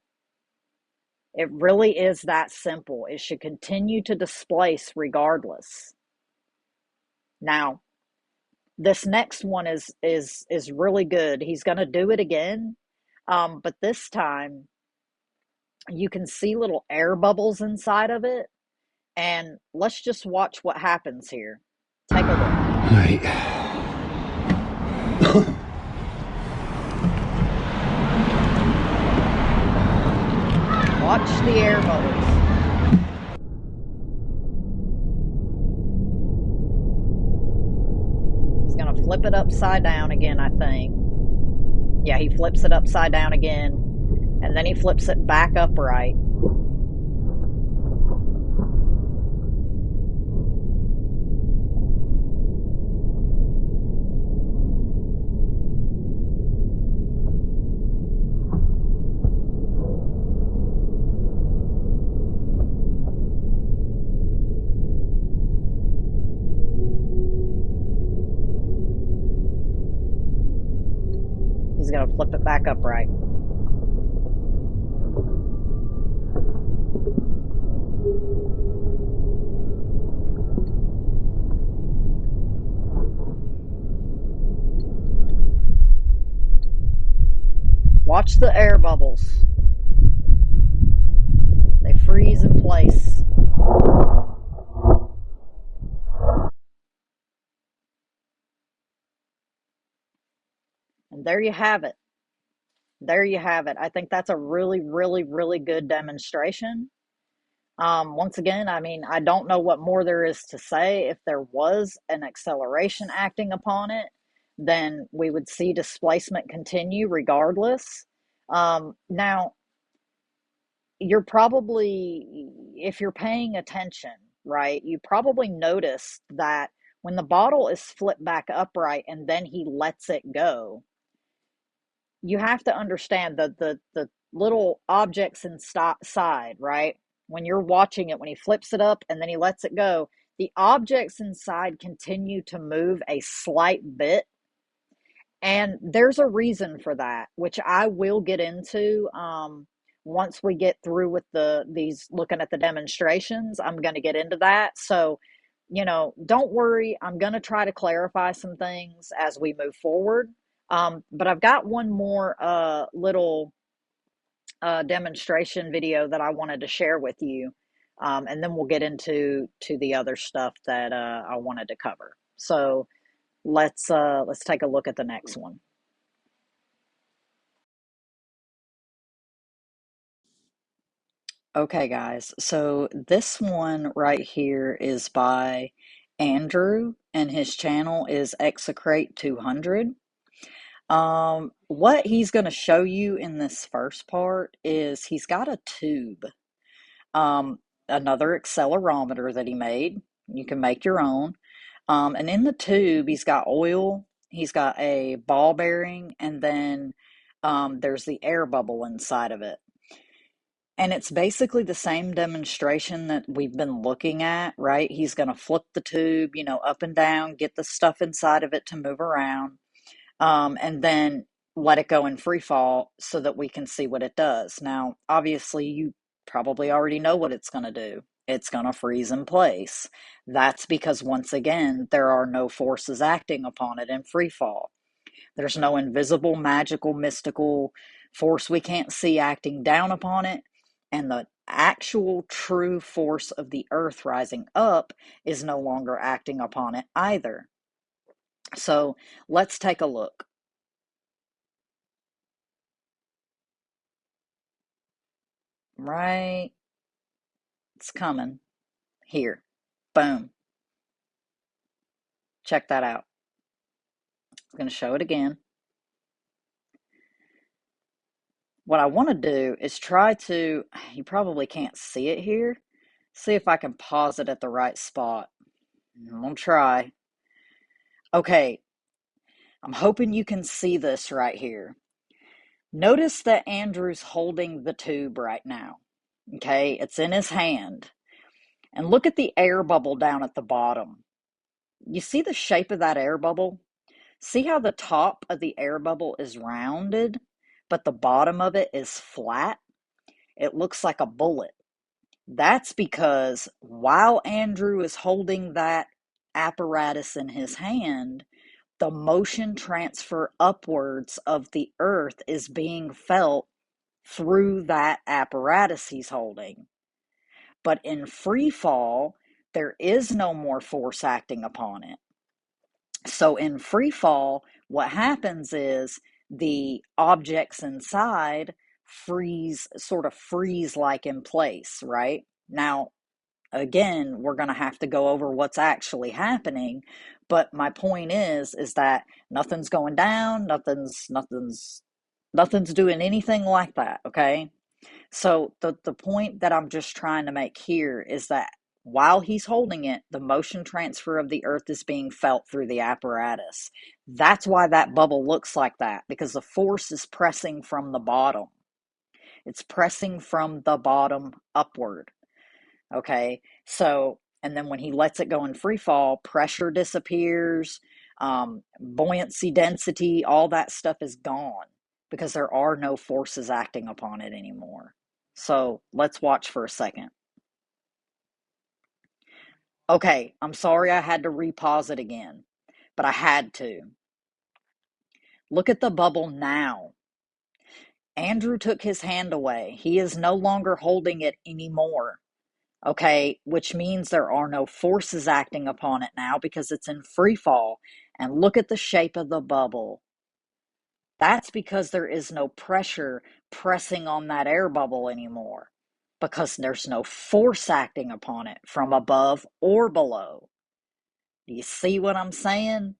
[SPEAKER 1] It really is that simple. It should continue to displace regardless. Now, this next one is really good. He's going to do it again, but this time you can see little air bubbles inside of it, and let's just watch what happens here. Take a look.
[SPEAKER 3] All right.
[SPEAKER 1] Watch the air bubbles. He's going to flip it upside down again, I think. Yeah, he flips it upside down again, and then he flips it back upright. He's going to flip it back upright. Watch the air bubbles. They freeze in place. And there you have it. There you have it. I think that's a really, really, really good demonstration. Once again, I mean, I don't know what more there is to say. If there was an acceleration acting upon it, then we would see displacement continue regardless. Now, you're probably, if you're paying attention, right, you probably noticed that when the bottle is flipped back upright and then he lets it go, you have to understand the little objects inside, right? When you're watching it, when he flips it up and then he lets it go, the objects inside continue to move a slight bit. And there's a reason for that, which I will get into once we get through with these looking at the demonstrations. I'm going to get into that. So, don't worry. I'm going to try to clarify some things as we move forward. But I've got one more little demonstration video that I wanted to share with you, and then we'll get into the other stuff that I wanted to cover. So let's take a look at the next one. Okay, guys. So this one right here is by Andrew, and his channel is Execrate 200. What he's going to show you in this first part is he's got a tube, another accelerometer that he made. You can make your own. And in the tube, he's got oil, he's got a ball bearing, and then there's the air bubble inside of it. And it's basically the same demonstration that we've been looking at, right? He's going to flip the tube, up and down, get the stuff inside of it to move around. And then let it go in free fall so that we can see what it does. Now, obviously, you probably already know what it's going to do. it's going to freeze in place. That's because, once again, there are no forces acting upon it in free fall. There's no invisible, magical, mystical force we can't see acting down upon it. And the actual true force of the earth rising up is no longer acting upon it either. So let's take a look. Right, it's coming. Here. Boom. Check that out. I'm going to show it again. What I want to do is try to, you probably can't see it here. See if I can pause it at the right spot. I'm going to try. Okay, I'm hoping you can see this right here. Notice that Andrew's holding the tube right now. Okay, it's in his hand. And look at the air bubble down at the bottom. You see the shape of that air bubble? See how the top of the air bubble is rounded, but the bottom of it is flat? It looks like a bullet. That's because while Andrew is holding that apparatus in his hand, the motion transfer upwards of the earth is being felt through that apparatus he's holding. But in free fall, there is no more force acting upon it. So in free fall, what happens is the objects inside sort of freeze like in place, right? Now, again, we're going to have to go over what's actually happening, but my point is that nothing's going down, nothing's doing anything like that, okay? So the point that I'm just trying to make here is that while he's holding it, the motion transfer of the earth is being felt through the apparatus. That's why that bubble looks like that, because the force is pressing from the bottom. It's pressing from the bottom upward. Okay, so, and then when he lets it go in free fall, pressure disappears, buoyancy, density, all that stuff is gone because there are no forces acting upon it anymore. So let's watch for a second. Okay, I'm sorry I had to repause it again, but I had to. Look at the bubble now. Andrew took his hand away. He is no longer holding it anymore. Okay, which means there are no forces acting upon it now because it's in free fall. And look at the shape of the bubble. That's because there is no pressure pressing on that air bubble anymore, because there's no force acting upon it from above or below. Do you see what I'm saying?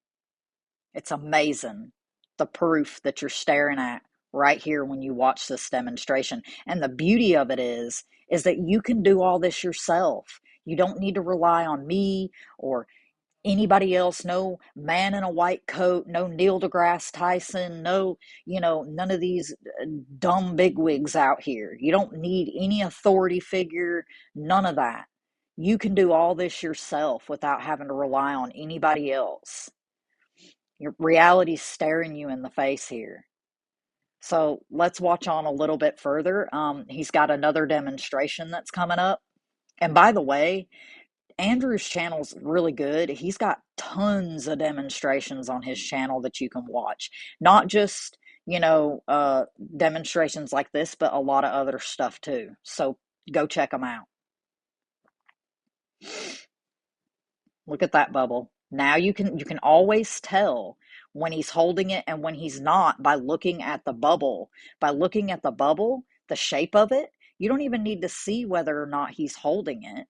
[SPEAKER 1] It's amazing, the proof that you're staring at right here when you watch this demonstration. And the beauty of it is that you can do all this yourself. You don't need to rely on me or anybody else, no man in a white coat, no Neil deGrasse Tyson, no, none of these dumb bigwigs out here. You don't need any authority figure, none of that. You can do all this yourself without having to rely on anybody else. Your reality's staring you in the face here. So let's watch on a little bit further. He's got another demonstration that's coming up. And by the way, Andrew's channel's really good. He's got tons of demonstrations on his channel that you can watch. Not just, demonstrations like this, but a lot of other stuff too. So go check them out. Look at that bubble. Now you can always tell when he's holding it and when he's not by looking at the bubble. By looking at the bubble, the shape of it, you don't even need to see whether or not he's holding it.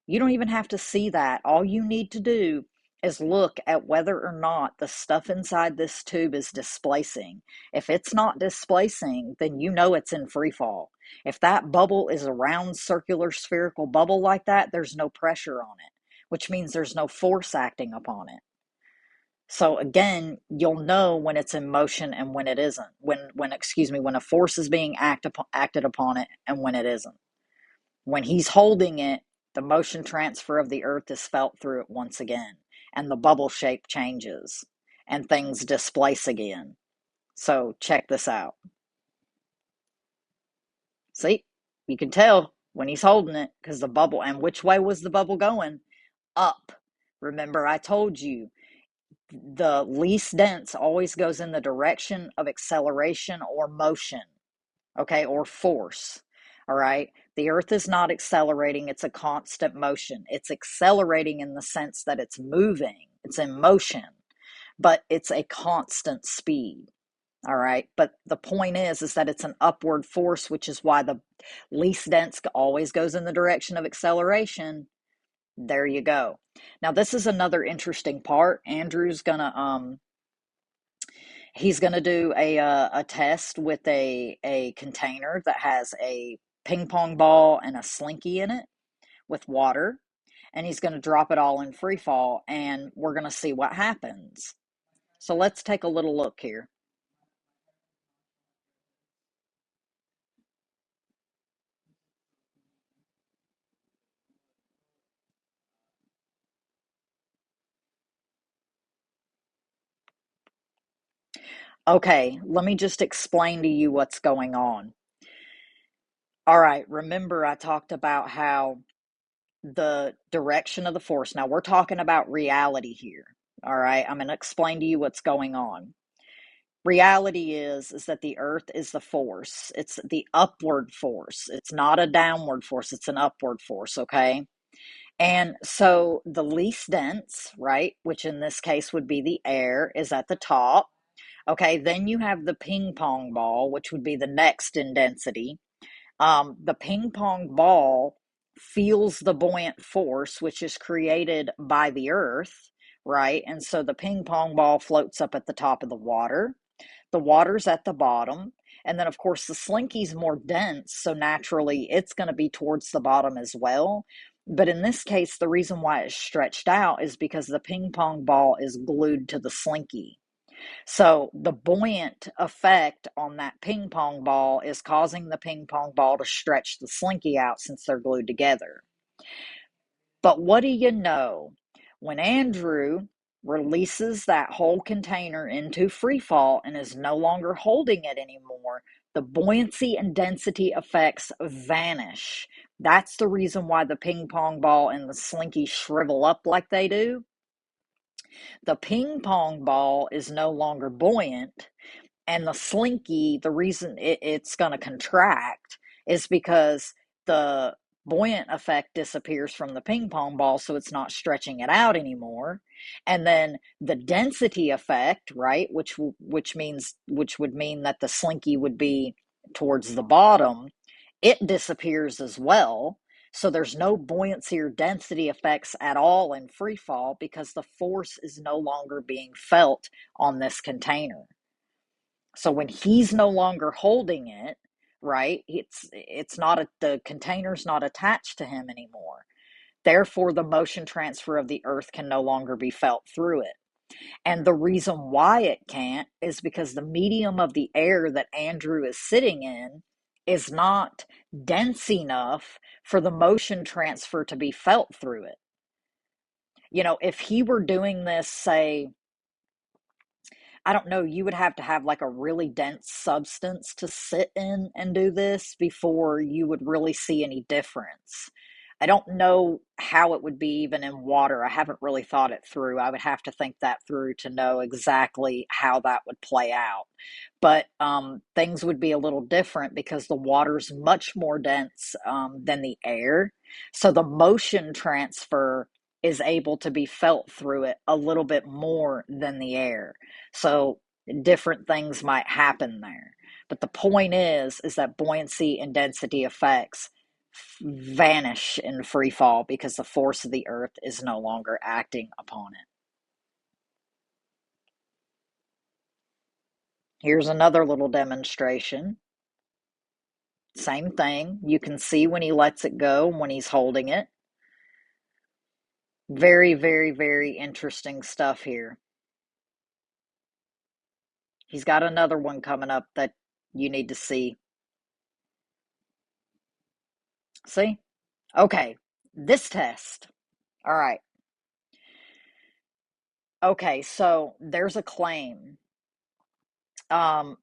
[SPEAKER 1] You don't even have to see that. All you need to do is look at whether or not the stuff inside this tube is displacing. If it's not displacing, then you know it's in free fall. If that bubble is a round, circular, spherical bubble like that, there's no pressure on it, which means there's no force acting upon it. So again, you'll know when it's in motion and when it isn't. When a force is being acted upon it and when it isn't. When he's holding it, the motion transfer of the earth is felt through it once again, and the bubble shape changes, and things displace again. So check this out. See, you can tell when he's holding it, because the bubble, and which way was the bubble going? Up. Remember, I told you the least dense always goes in the direction of acceleration or motion, okay, or force. All right. The earth is not accelerating, it's a constant motion. It's accelerating in the sense that it's moving, it's in motion, but it's a constant speed. All right. But the point is that it's an upward force, which is why the least dense always goes in the direction of acceleration. There you go. Now, this is another interesting part. Andrew's gonna he's gonna do a test with a container that has a ping pong ball and a slinky in it with water, and he's gonna drop it all in free fall, and we're gonna see what happens. So let's take a little look here. Okay, let me just explain to you what's going on. All right, remember I talked about how the direction of the force. Now we're talking about reality here. All right, I'm going to explain to you what's going on. Reality is that the earth is the force. It's the upward force. It's not a downward force, it's an upward force, okay? And so the least dense, right, which in this case would be the air, is at the top. Okay, then you have the ping pong ball, which would be the next in density. The ping pong ball feels the buoyant force, which is created by the earth, right? And so the ping pong ball floats up at the top of the water. The water's at the bottom. And then, of course, the slinky's more dense. So naturally, it's going to be towards the bottom as well. But in this case, the reason why it's stretched out is because the ping pong ball is glued to the slinky. So the buoyant effect on that ping pong ball is causing the ping pong ball to stretch the slinky out since they're glued together. But what do you know? When Andrew releases that whole container into free fall and is no longer holding it anymore, the buoyancy and density effects vanish. That's the reason why the ping pong ball and the slinky shrivel up like they do. The ping pong ball is no longer buoyant, and the slinky, the reason it's going to contract is because the buoyant effect disappears from the ping pong ball, so it's not stretching it out anymore. And then the density effect, right, which would mean that the slinky would be towards the bottom, it disappears as well. So there's no buoyancy or density effects at all in free fall because the force is no longer being felt on this container. So when he's no longer holding it, right, it's not the container's not attached to him anymore. Therefore, the motion transfer of the earth can no longer be felt through it. And the reason why it can't is because the medium of the air that Andrew is sitting in is not dense enough for the motion transfer to be felt through it. You know, if he were doing this, say, I don't know, you would have to have like a really dense substance to sit in and do this before you would really see any difference. I don't know how it would be even in water. I haven't really thought it through. I would have to think that through to know exactly how that would play out. But things would be a little different because the water's much more dense than the air. So the motion transfer is able to be felt through it a little bit more than the air. So different things might happen there. But the point is that buoyancy and density effects vanish in free fall because the force of the earth is no longer acting upon it. Here's another little demonstration. Same thing. You can see when he lets it go, when he's holding it. Very, very, very interesting stuff here. He's got another one coming up that you need to see. See? Okay, this test. All right. Okay, so there's a claim um,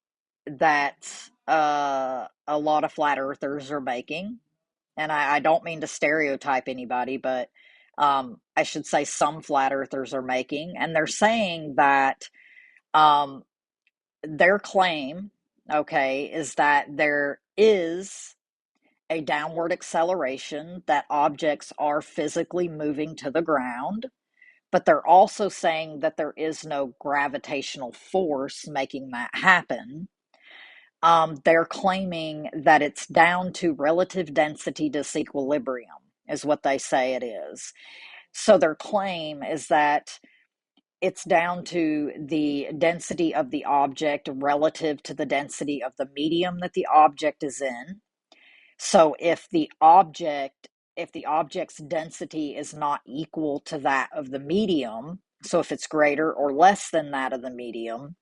[SPEAKER 1] that a lot of flat earthers are making. and I don't mean to stereotype anybody, but I should say some flat earthers are making, and they're saying that um, their claim, okay, is that there is a downward acceleration, that objects are physically moving to the ground, but they're also saying that there is no gravitational force making that happen. They're claiming that it's down to relative density disequilibrium, is what they say it is. So their claim is that it's down to the density of the object relative to the density of the medium that the object is in. So if the object's density is not equal to that of the medium, so if it's greater or less than that of the medium,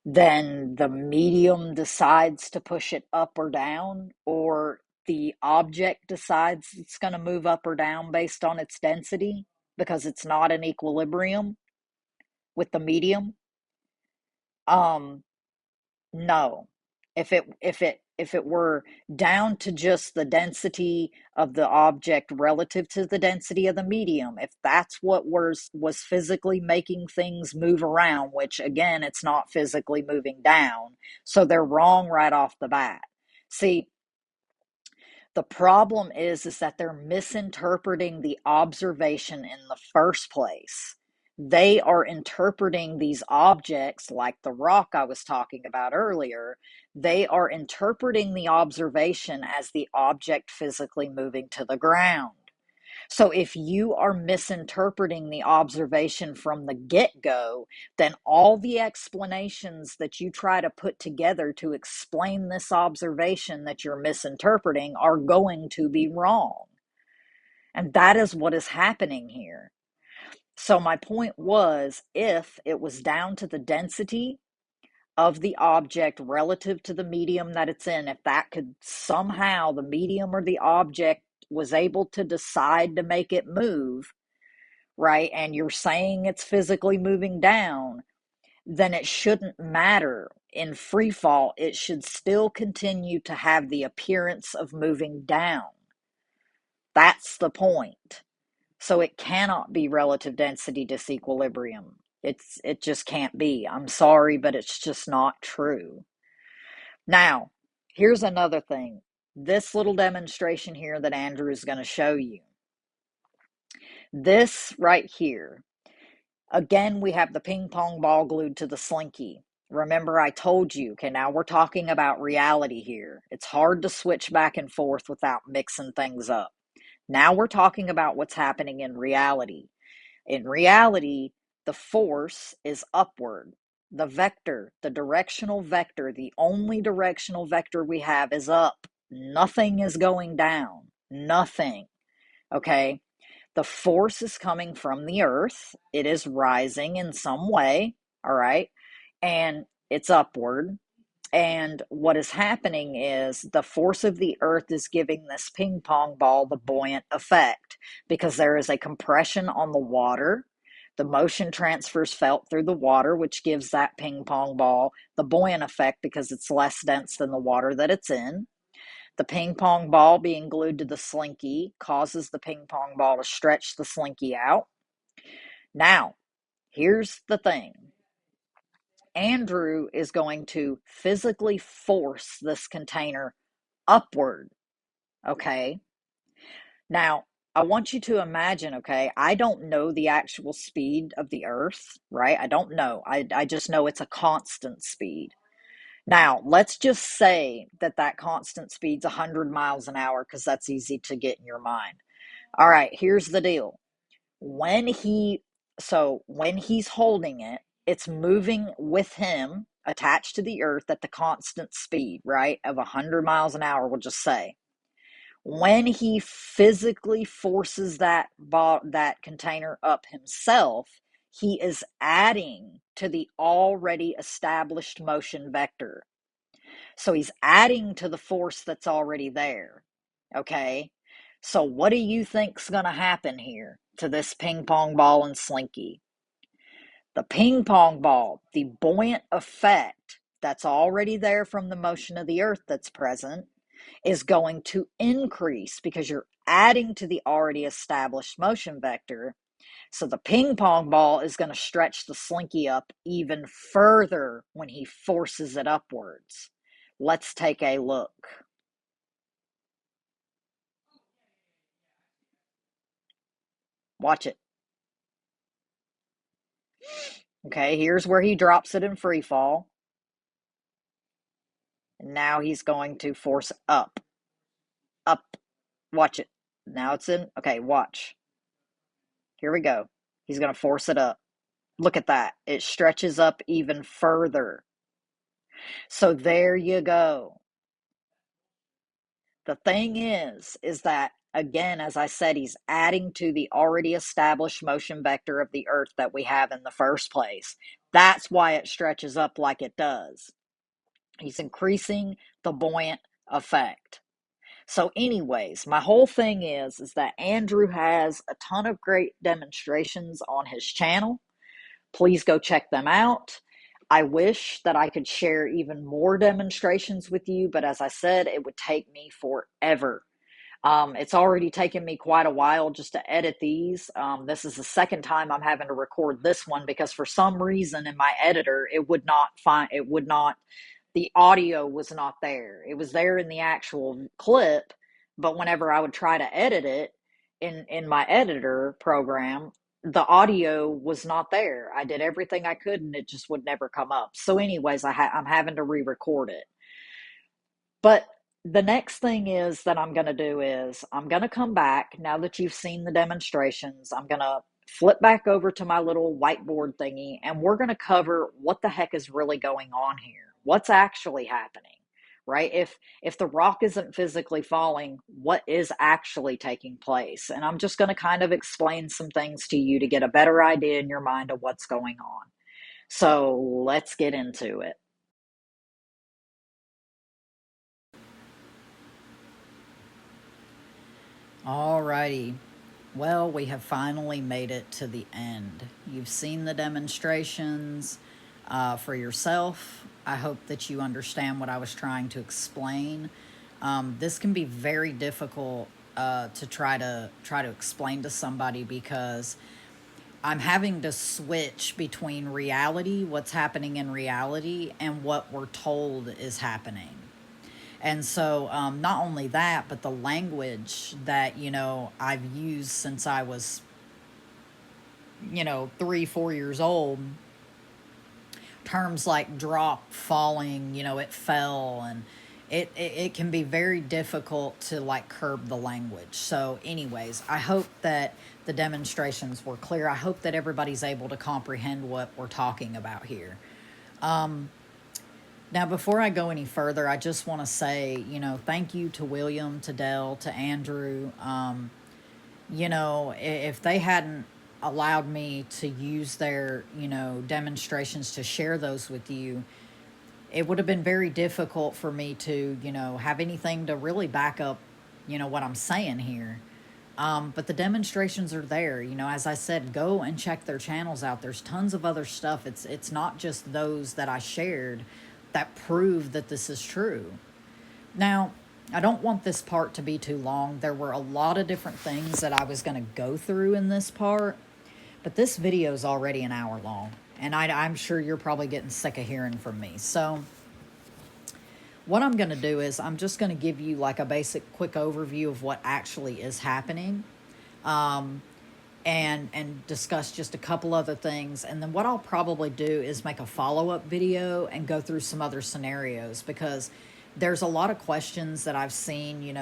[SPEAKER 1] then the medium decides to push it up or down, or the object decides it's going to move up or down based on its density because it's not in equilibrium with the medium. Um, no. If it were down to just the density of the object relative to the density of the medium, if that's what was physically making things move around, which again, it's not physically moving down, so they're wrong right off the bat. See, the problem is that they're misinterpreting the observation in the first place. They are interpreting these objects like the rock I was talking about earlier. They are interpreting the observation as the object physically moving to the ground. So if you are misinterpreting the observation from the get-go, then all the explanations that you try to put together to explain this observation that you're misinterpreting are going to be wrong. And that is what is happening here. So my point was, if it was down to the density of the object relative to the medium that it's in, if that could somehow, the medium or the object was able to decide to make it move, right, and you're saying it's physically moving down, then it shouldn't matter. In free fall, it should still continue to have the appearance of moving down. That's the point. So it cannot be relative density disequilibrium. It just can't be. I'm sorry, but it's just not true. Now, here's another thing. This little demonstration here that Andrew is going to show you. This right here. Again, we have the ping pong ball glued to the slinky. Remember, I told you, okay, now we're talking about reality here. It's hard to switch back and forth without mixing things up. Now we're talking about what's happening in reality. In reality, the force is upward. The vector, the directional vector, the only directional vector we have is up. Nothing is going down. Nothing. Okay? The force is coming from the earth. It is rising in some way. All right? And it's upward. And what is happening is the force of the earth is giving this ping pong ball the buoyant effect because there is a compression on the water. The motion transfers felt through the water, which gives that ping pong ball the buoyant effect because it's less dense than the water that it's in. The ping pong ball being glued to the slinky causes the ping pong ball to stretch the slinky out. Now, here's the thing. Andrew is going to physically force this container upward, okay? Now, I want you to imagine, okay, I don't know the actual speed of the Earth, right? I don't know. I just know it's a constant speed. Now, let's just say that that constant speed's 100 miles an hour because that's easy to get in your mind. All right, here's the deal. When he's holding it, it's moving with him attached to the earth at the constant speed, right, of 100 miles an hour, we'll just say. When he physically forces that container up himself, he is adding to the already established motion vector. So he's adding to the force that's already there. Okay? So what do you think's going to happen here to this ping pong ball and slinky? The ping pong ball, the buoyant effect that's already there from the motion of the earth that's present, is going to increase because you're adding to the already established motion vector. So the ping pong ball is going to stretch the slinky up even further when he forces it upwards. Let's take a look. Watch it. Okay, here's where he drops it in free fall. And now he's going to force up. Up. Watch it. Now it's in. Okay, watch. Here we go. He's going to force it up. Look at that. It stretches up even further. So there you go. The thing is that, again, as I said, he's adding to the already established motion vector of the Earth that we have in the first place. That's why it stretches up like it does. He's increasing the buoyant effect. So anyways, my whole thing is that Andrew has a ton of great demonstrations on his channel. Please go check them out. I wish that I could share even more demonstrations with you, but as I said, it would take me forever. It's already taken me quite a while just to edit these. This is the second time I'm having to record this one because for some reason in my editor, the audio was not there. It was there in the actual clip, but whenever I would try to edit it in my editor program, the audio was not there. I did everything I could and it just would never come up. So anyways, I'm having to re-record it. But the next thing is that I'm going to do is I'm going to come back now that you've seen the demonstrations. I'm going to flip back over to my little whiteboard thingy and we're going to cover what the heck is really going on here. What's actually happening, right? If the rock isn't physically falling, what is actually taking place? And I'm just going to kind of explain some things to you to get a better idea in your mind of what's going on. So let's get into it. Alrighty. Well, we have finally made it to the end. You've seen the demonstrations for yourself. I hope that you understand what I was trying to explain. This can be very difficult to try to explain to somebody because I'm having to switch between reality, what's happening in reality, and what we're told is happening. And so not only that, but the language that, I've used since I was, 3-4 years old, terms like drop, falling, it fell, and it can be very difficult to curb the language. So anyways, I hope that the demonstrations were clear. I hope that everybody's able to comprehend what we're talking about here. Now, before I go any further, I just want to say, thank you to William, to Dell, to Andrew. If they hadn't allowed me to use their, demonstrations to share those with you, it would have been very difficult for me to, have anything to really back up, what I'm saying here. But the demonstrations are there. As I said, go and check their channels out. There's tons of other stuff. It's not just those that I shared that prove that this is true. Now, I don't want this part to be too long. There were a lot of different things that I was going to go through in this part, but this video is already an hour long, and I'm sure you're probably getting sick of hearing from me. So what I'm going to do is I'm just going to give you a basic quick overview of what actually is happening. And discuss just a couple other things. And then what I'll probably do is make a follow-up video and go through some other scenarios because there's a lot of questions that I've seen,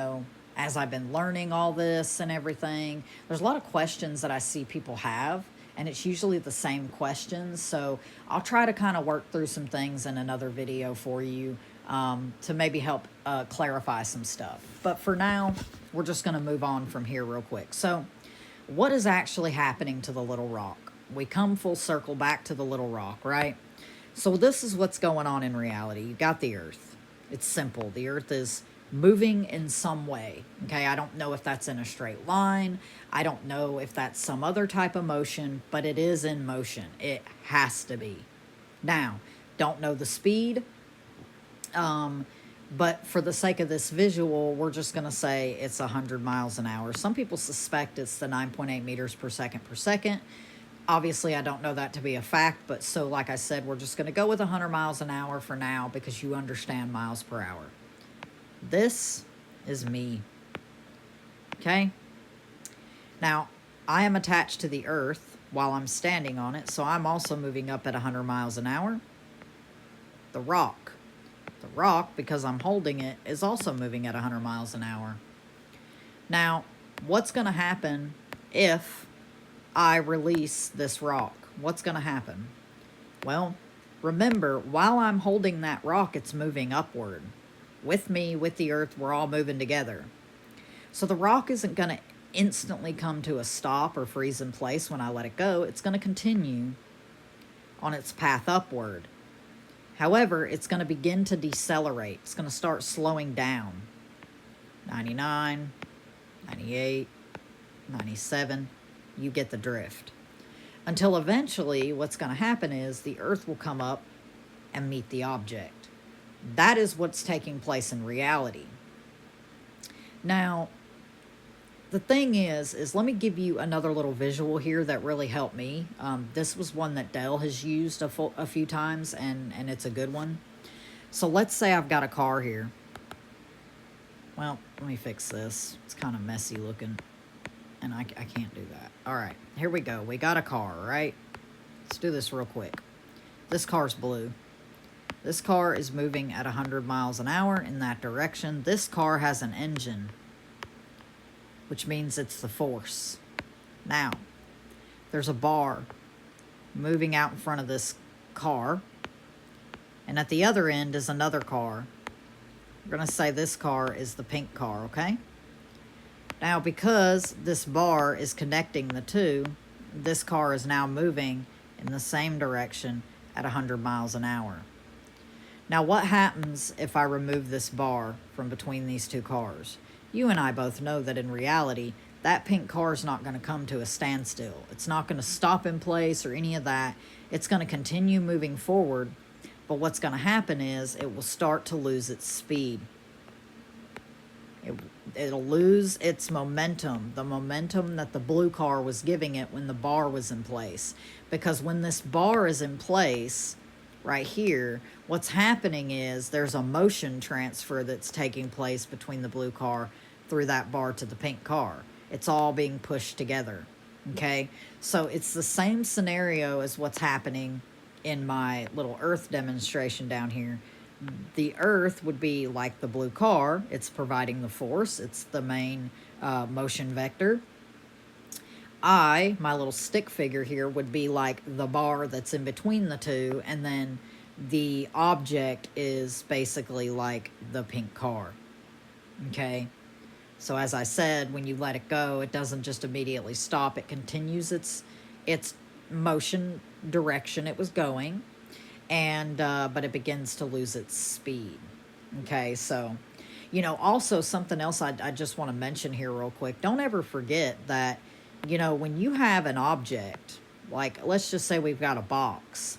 [SPEAKER 1] as I've been learning all this and everything. There's a lot of questions that I see people have, and it's usually the same questions. So I'll try to kind of work through some things in another video for you to maybe help clarify some stuff. But for now, we're just going to move on from here real quick. So what is actually happening to the little rock? We come full circle back to the little rock, right? So this is what's going on in reality. You've got the Earth. It's simple. The Earth is moving in some way, okay? I don't know if that's in a straight line. I don't know if that's some other type of motion, but it is in motion. It has to be. Now, don't know the speed. But for the sake of this visual, we're just going to say it's 100 miles an hour. Some people suspect it's the 9.8 meters per second. Obviously, I don't know that to be a fact, but so like I said, we're just going to go with 100 miles an hour for now because you understand miles per hour. This is me. Okay? Now, I am attached to the earth while I'm standing on it, so I'm also moving up at 100 miles an hour. The rock, because I'm holding it, is also moving at 100 miles an hour. Now, what's going to happen if I release this rock? What's going to happen? Well, remember, while I'm holding that rock, it's moving upward. With me, with the earth, we're all moving together. So the rock isn't going to instantly come to a stop or freeze in place when I let it go. It's going to continue on its path upward. However, it's going to begin to decelerate. It's going to start slowing down. 99, 98, 97, you get the drift. Until eventually, what's going to happen is the earth will come up and meet the object. That is what's taking place in reality. Now, the thing is let me give you another little visual here that really helped me. This was one that Dell has used a few times, and it's a good one. So let's say I've got a car here. Well, let me fix this. It's kind of messy looking, and I can't do that. All right, here we go. We got a car, right? Let's do this real quick. This car's blue. This car is moving at 100 miles an hour in that direction. This car has an engine, which means it's the force. Now, there's a bar moving out in front of this car, and at the other end is another car. We're going to say this car is the pink car, okay? Now, because this bar is connecting the two, this car is now moving in the same direction at 100 miles an hour. Now, what happens if I remove this bar from between these two cars? You and I both know that in reality, that pink car is not going to come to a standstill. It's not going to stop in place or any of that. It's going to continue moving forward, but what's going to happen is it will start to lose its speed. It'll lose its momentum, the momentum that the blue car was giving it when the bar was in place. Because when this bar is in place, right here, what's happening is there's a motion transfer that's taking place between the blue car through that bar to the pink car. It's all being pushed together, okay? So it's the same scenario as what's happening in my little Earth demonstration down here. The Earth would be like the blue car. It's providing the force. It's the main motion vector. My little stick figure here, would be like the bar that's in between the two, and then the object is basically like the pink car, okay? So as I said, when you let it go, it doesn't just immediately stop. It continues its motion direction it was going, and but it begins to lose its speed, okay? So, you know, also something else I just want to mention here real quick. Don't ever forget that, you know, when you have an object, like let's just say we've got a box,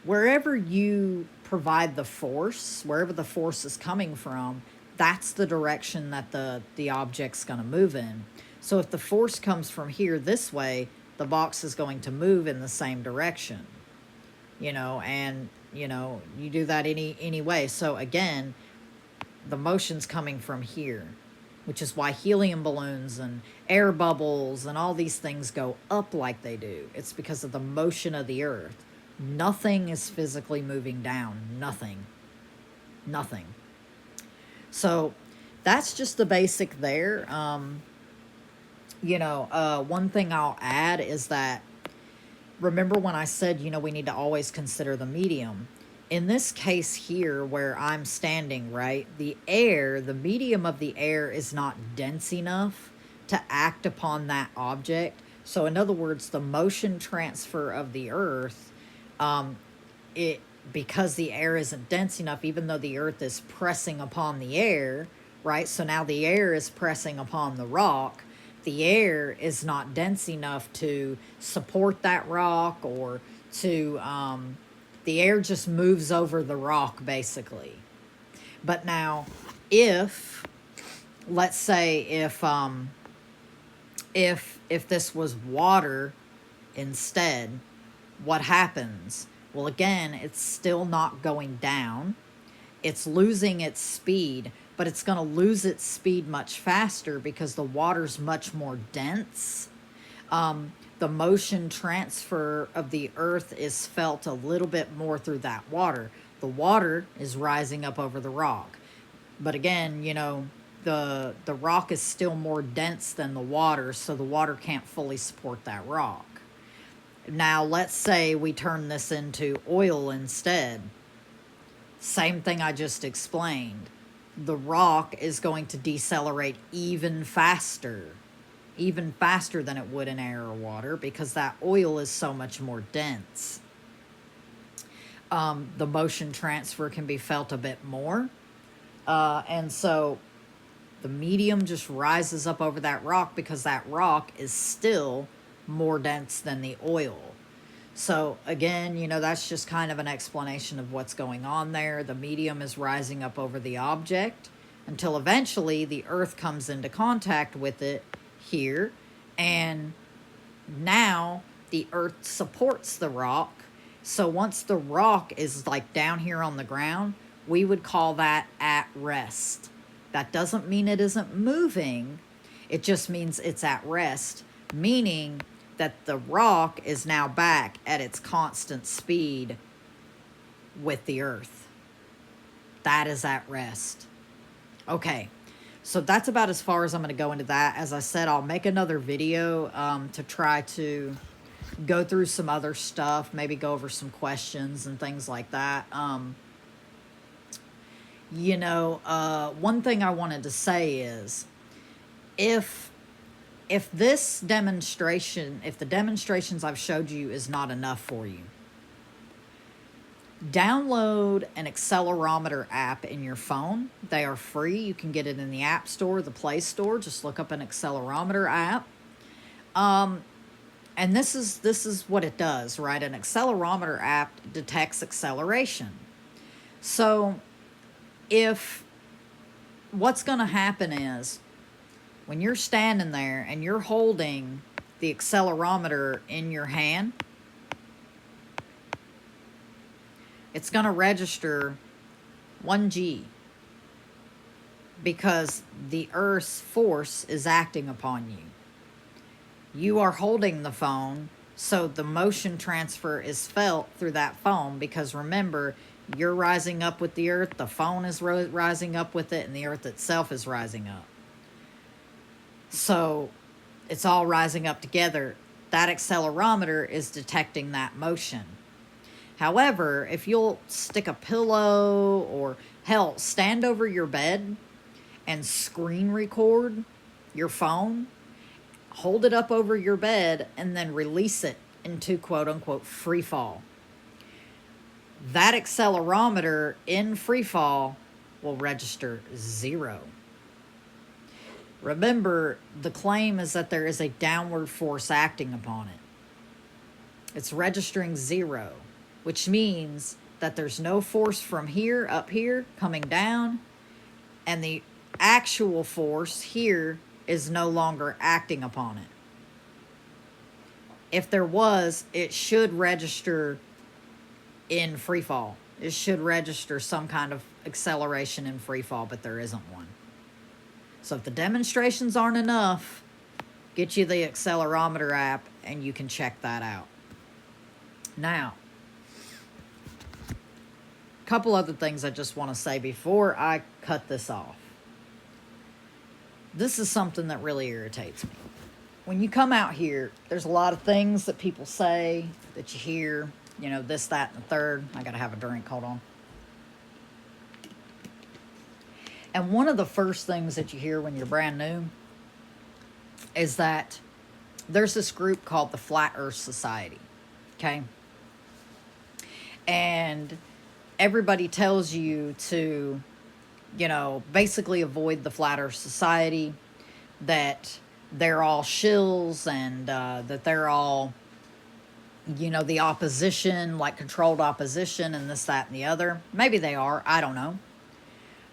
[SPEAKER 1] wherever you provide the force, wherever the force is coming from, that's the direction that the object's going to move in. So if the force comes from here this way, the box is going to move in the same direction, you know, and, you know, you do that any way. So again, the motion's coming from here, which is why helium balloons and air bubbles and all these things go up like they do. It's because of the motion of the Earth. Nothing is physically moving down. Nothing. So that's just the basic there. You know, one thing I'll add is that, remember when I said, you know, we need to always consider the medium. In this case here where I'm standing, right, the medium of the air is not dense enough to act upon that object. So in other words, the motion transfer of the Earth, because the air isn't dense enough, even though the Earth is pressing upon the air, right? So now the air is pressing upon the rock. The air is not dense enough to support that rock, or to, the air just moves over the rock, basically. But now, if, let's say, if this was water instead, what happens? Well, again, it's still not going down. It's losing its speed, but it's going to lose its speed much faster because the water's much more dense. The motion transfer of the earth is felt a little bit more through that water. The water is rising up over the rock. But again, you know, the rock is still more dense than the water, so the water can't fully support that rock. Now, let's say we turn this into oil instead. Same thing I just explained. The rock is going to decelerate even faster than it would in air or water, because that oil is so much more dense. The motion transfer can be felt a bit more. And so the medium just rises up over that rock because that rock is still more dense than the oil. So again, you know, that's just kind of an explanation of what's going on there. The medium is rising up over the object until eventually the earth comes into contact with it here, and now the earth supports the rock. So once the rock is like down here on the ground, we would call that at rest. That doesn't mean it isn't moving. It just means it's at rest, meaning that the rock is now back at its constant speed with the earth. That is at rest. Okay, so that's about as far as I'm going to go into that. As I said, I'll make another video to try to go through some other stuff, maybe go over some questions and things like that. You know, one thing I wanted to say is, if this demonstration, if the demonstrations I've showed you is not enough for you, download an accelerometer app in your phone. They are free. You can get it in the App Store, the Play Store. Just look up an accelerometer app. And this is what it does, right? An accelerometer app detects acceleration. So if what's going to happen is, when you're standing there and you're holding the accelerometer in your hand, it's going to register 1G because the Earth's force is acting upon you. You are holding the phone, so the motion transfer is felt through that phone, because remember, you're rising up with the Earth, the phone is rising up with it, and the Earth itself is rising up. So it's all rising up together. That accelerometer is detecting that motion. However, if you'll stick a pillow, or hell, stand over your bed and screen record your phone, hold it up over your bed, and then release it into quote-unquote free fall, that accelerometer in free fall will register 0. Remember, the claim is that there is a downward force acting upon it. It's registering 0, which means that there's no force from here, up here, coming down, and the actual force here is no longer acting upon it. If there was, it should register in free fall. It should register some kind of acceleration in free fall, but there isn't one. So if the demonstrations aren't enough, get you the accelerometer app and you can check that out. Now, a couple other things I just want to say before I cut this off. This is something that really irritates me. When you come out here, there's a lot of things that people say, that you hear, you know, this, that, and the third. I gotta have a drink, hold on. And one of the first things that you hear when you're brand new is that there's this group called the Flat Earth Society, okay? And everybody tells you to, you know, basically avoid the Flat Earth Society, that they're all shills, and that they're all, you know, the opposition, like controlled opposition, and this, that, and the other. Maybe they are, I don't know.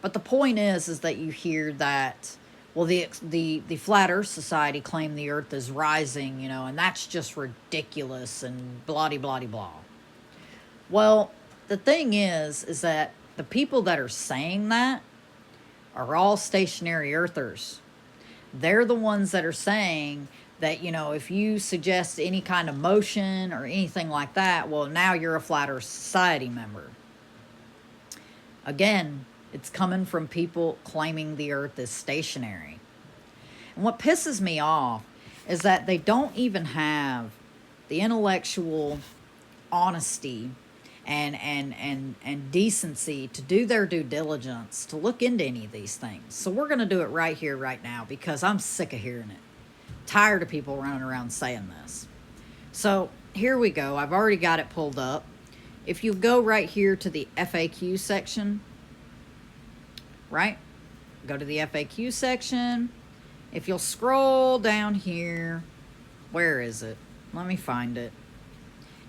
[SPEAKER 1] But the point is that you hear that, well, the Flat Earth Society claim the Earth is rising, you know, and that's just ridiculous and blah blah blah. Well, the thing is that the people that are saying that are all stationary Earthers. They're the ones that are saying that, you know, if you suggest any kind of motion or anything like that, well, now you're a Flat Earth Society member. Again, it's coming from people claiming the Earth is stationary. And what pisses me off is that they don't even have the intellectual honesty and decency to do their due diligence to look into any of these things. So we're going to do it right here, right now, because I'm sick of hearing it. Tired of people running around saying this. So here we go. I've already got it pulled up. If you go right here to the FAQ section, right? Go to the FAQ section. If you'll scroll down here, where is it? Let me find it.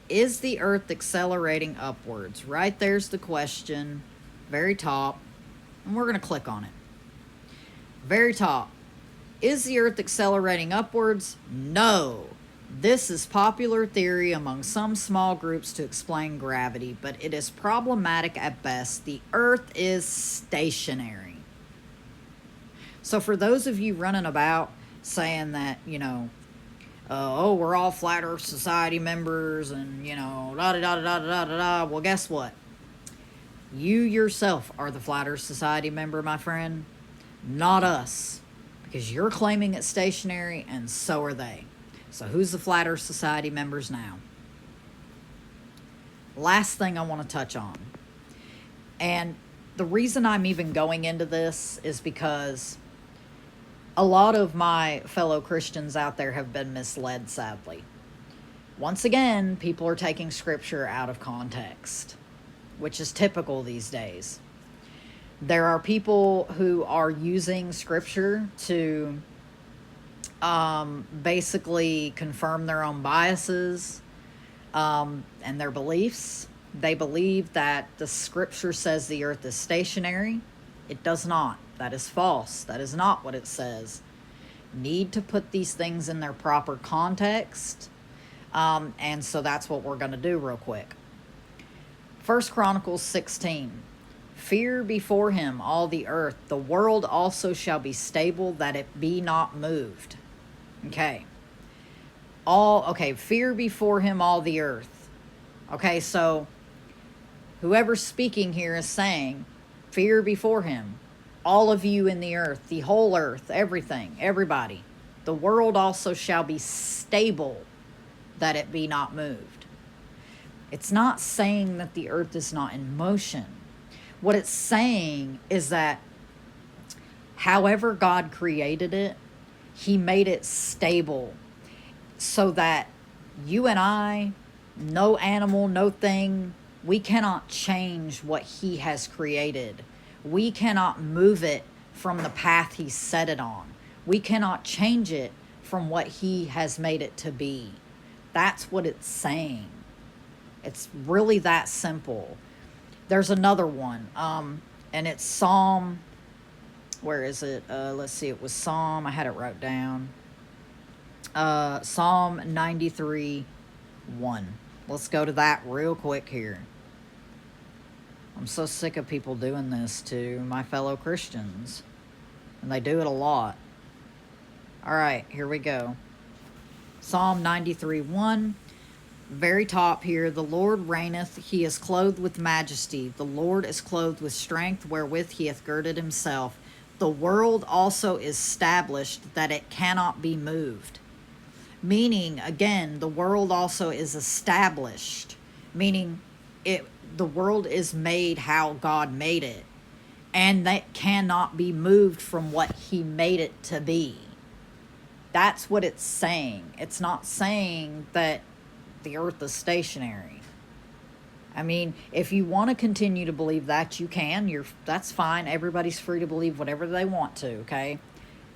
[SPEAKER 1] Is the Earth accelerating upwards? Right there's the question. Very top. And we're going to click on it. Very top. Is the Earth accelerating upwards? No. This is popular theory among some small groups to explain gravity, but it is problematic at best. The Earth is stationary. So for those of you running about saying that, you know, oh, we're all Flat Earth Society members and, you know, da-da-da-da-da-da-da. Well, guess what? You yourself are the Flat Earth Society member, my friend, not us. Because you're claiming it's stationary and so are they. So who's the Flat Earth Society members now? Last thing I want to touch on. And the reason I'm even going into this is because a lot of my fellow Christians out there have been misled, sadly. Once again, people are taking scripture out of context, which is typical these days. There are people who are using scripture to basically confirm their own biases and their beliefs. They believe that the scripture says the earth is stationary. It does not. That is false. That is not what it says. Need to put these things in their proper context. And so that's what we're going to do real quick. 1 Chronicles 16. Fear before him all the earth. The world also shall be stable, that it be not moved. Okay. Fear before him all the earth. Okay, so whoever's speaking here is saying, fear before him. All of you in the earth, the whole earth, everything, everybody. The world also shall be stable, that it be not moved. It's not saying that the earth is not in motion. What it's saying is that however God created it, he made it stable so that you and I, no animal, no thing, we cannot change what he has created. We cannot move it from the path he set it on. We cannot change it from what he has made it to be. That's what it's saying. It's really that simple. There's another one, and it's Psalm, where is it? Let's see, it was Psalm, I had it wrote down. Psalm 93:1. Let's go to that real quick here. I'm so sick of people doing this to my fellow Christians, and they do it a lot. All right, here we go. Psalm 93:1. Very top here. The Lord reigneth, he is clothed with majesty. The Lord is clothed with strength, wherewith he hath girded himself. The world also is established, that it cannot be moved. Meaning, again, the world also is established. Meaning, the world is made how God made it. And that cannot be moved from what he made it to be. That's what it's saying. It's not saying that the earth is stationary. I mean, if you want to continue to believe that, you can. That's fine. Everybody's free to believe whatever they want to, okay?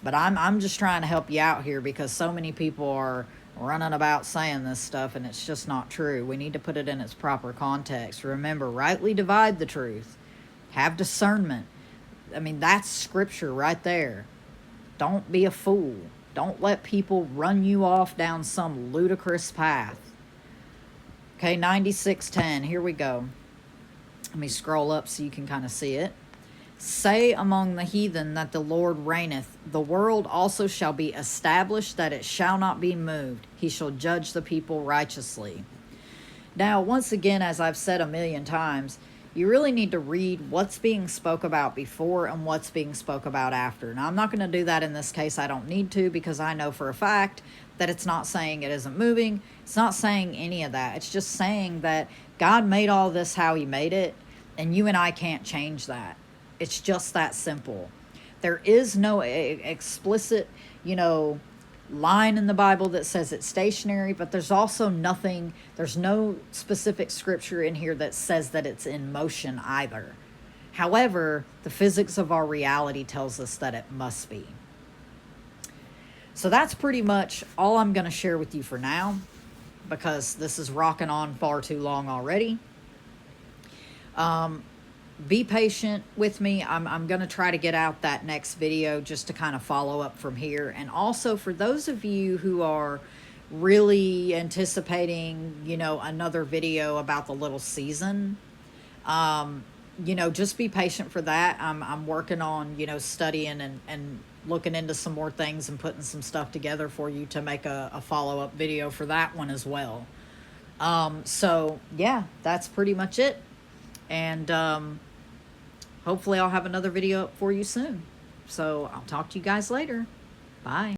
[SPEAKER 1] But I'm just trying to help you out here because so many people are running about saying this stuff and it's just not true. We need to put it in its proper context. Remember, rightly divide the truth. Have discernment. I mean, that's scripture right there. Don't be a fool. Don't let people run you off down some ludicrous path. Okay, 96:10. Here we go. Let me scroll up so you can kind of see it. Say among the heathen that the Lord reigneth. The world also shall be established, that it shall not be moved. He shall judge the people righteously. Now, once again, as I've said a million times, you really need to read what's being spoke about before and what's being spoke about after. Now, I'm not going to do that in this case. I don't need to, because I know for a fact that it's not saying it isn't moving. It's not saying any of that. It's just saying that God made all this how he made it, and you and I can't change that. It's just that simple. There is no explicit, line in the Bible that says it's stationary, but there's also nothing, there's no specific scripture in here that says that it's in motion either. However, the physics of our reality tells us that it must be. So that's pretty much all I'm going to share with you for now, because this is rocking on far too long already. Be patient with me. I'm going to try to get out that next video just to kind of follow up from here. And also for those of you who are really anticipating, another video about the little season, just be patient for that. I'm working on, studying and looking into some more things and putting some stuff together for you to make a follow-up video for that one as well. So yeah, that's pretty much it. And hopefully I'll have another video up for you soon. So I'll talk to you guys later. Bye.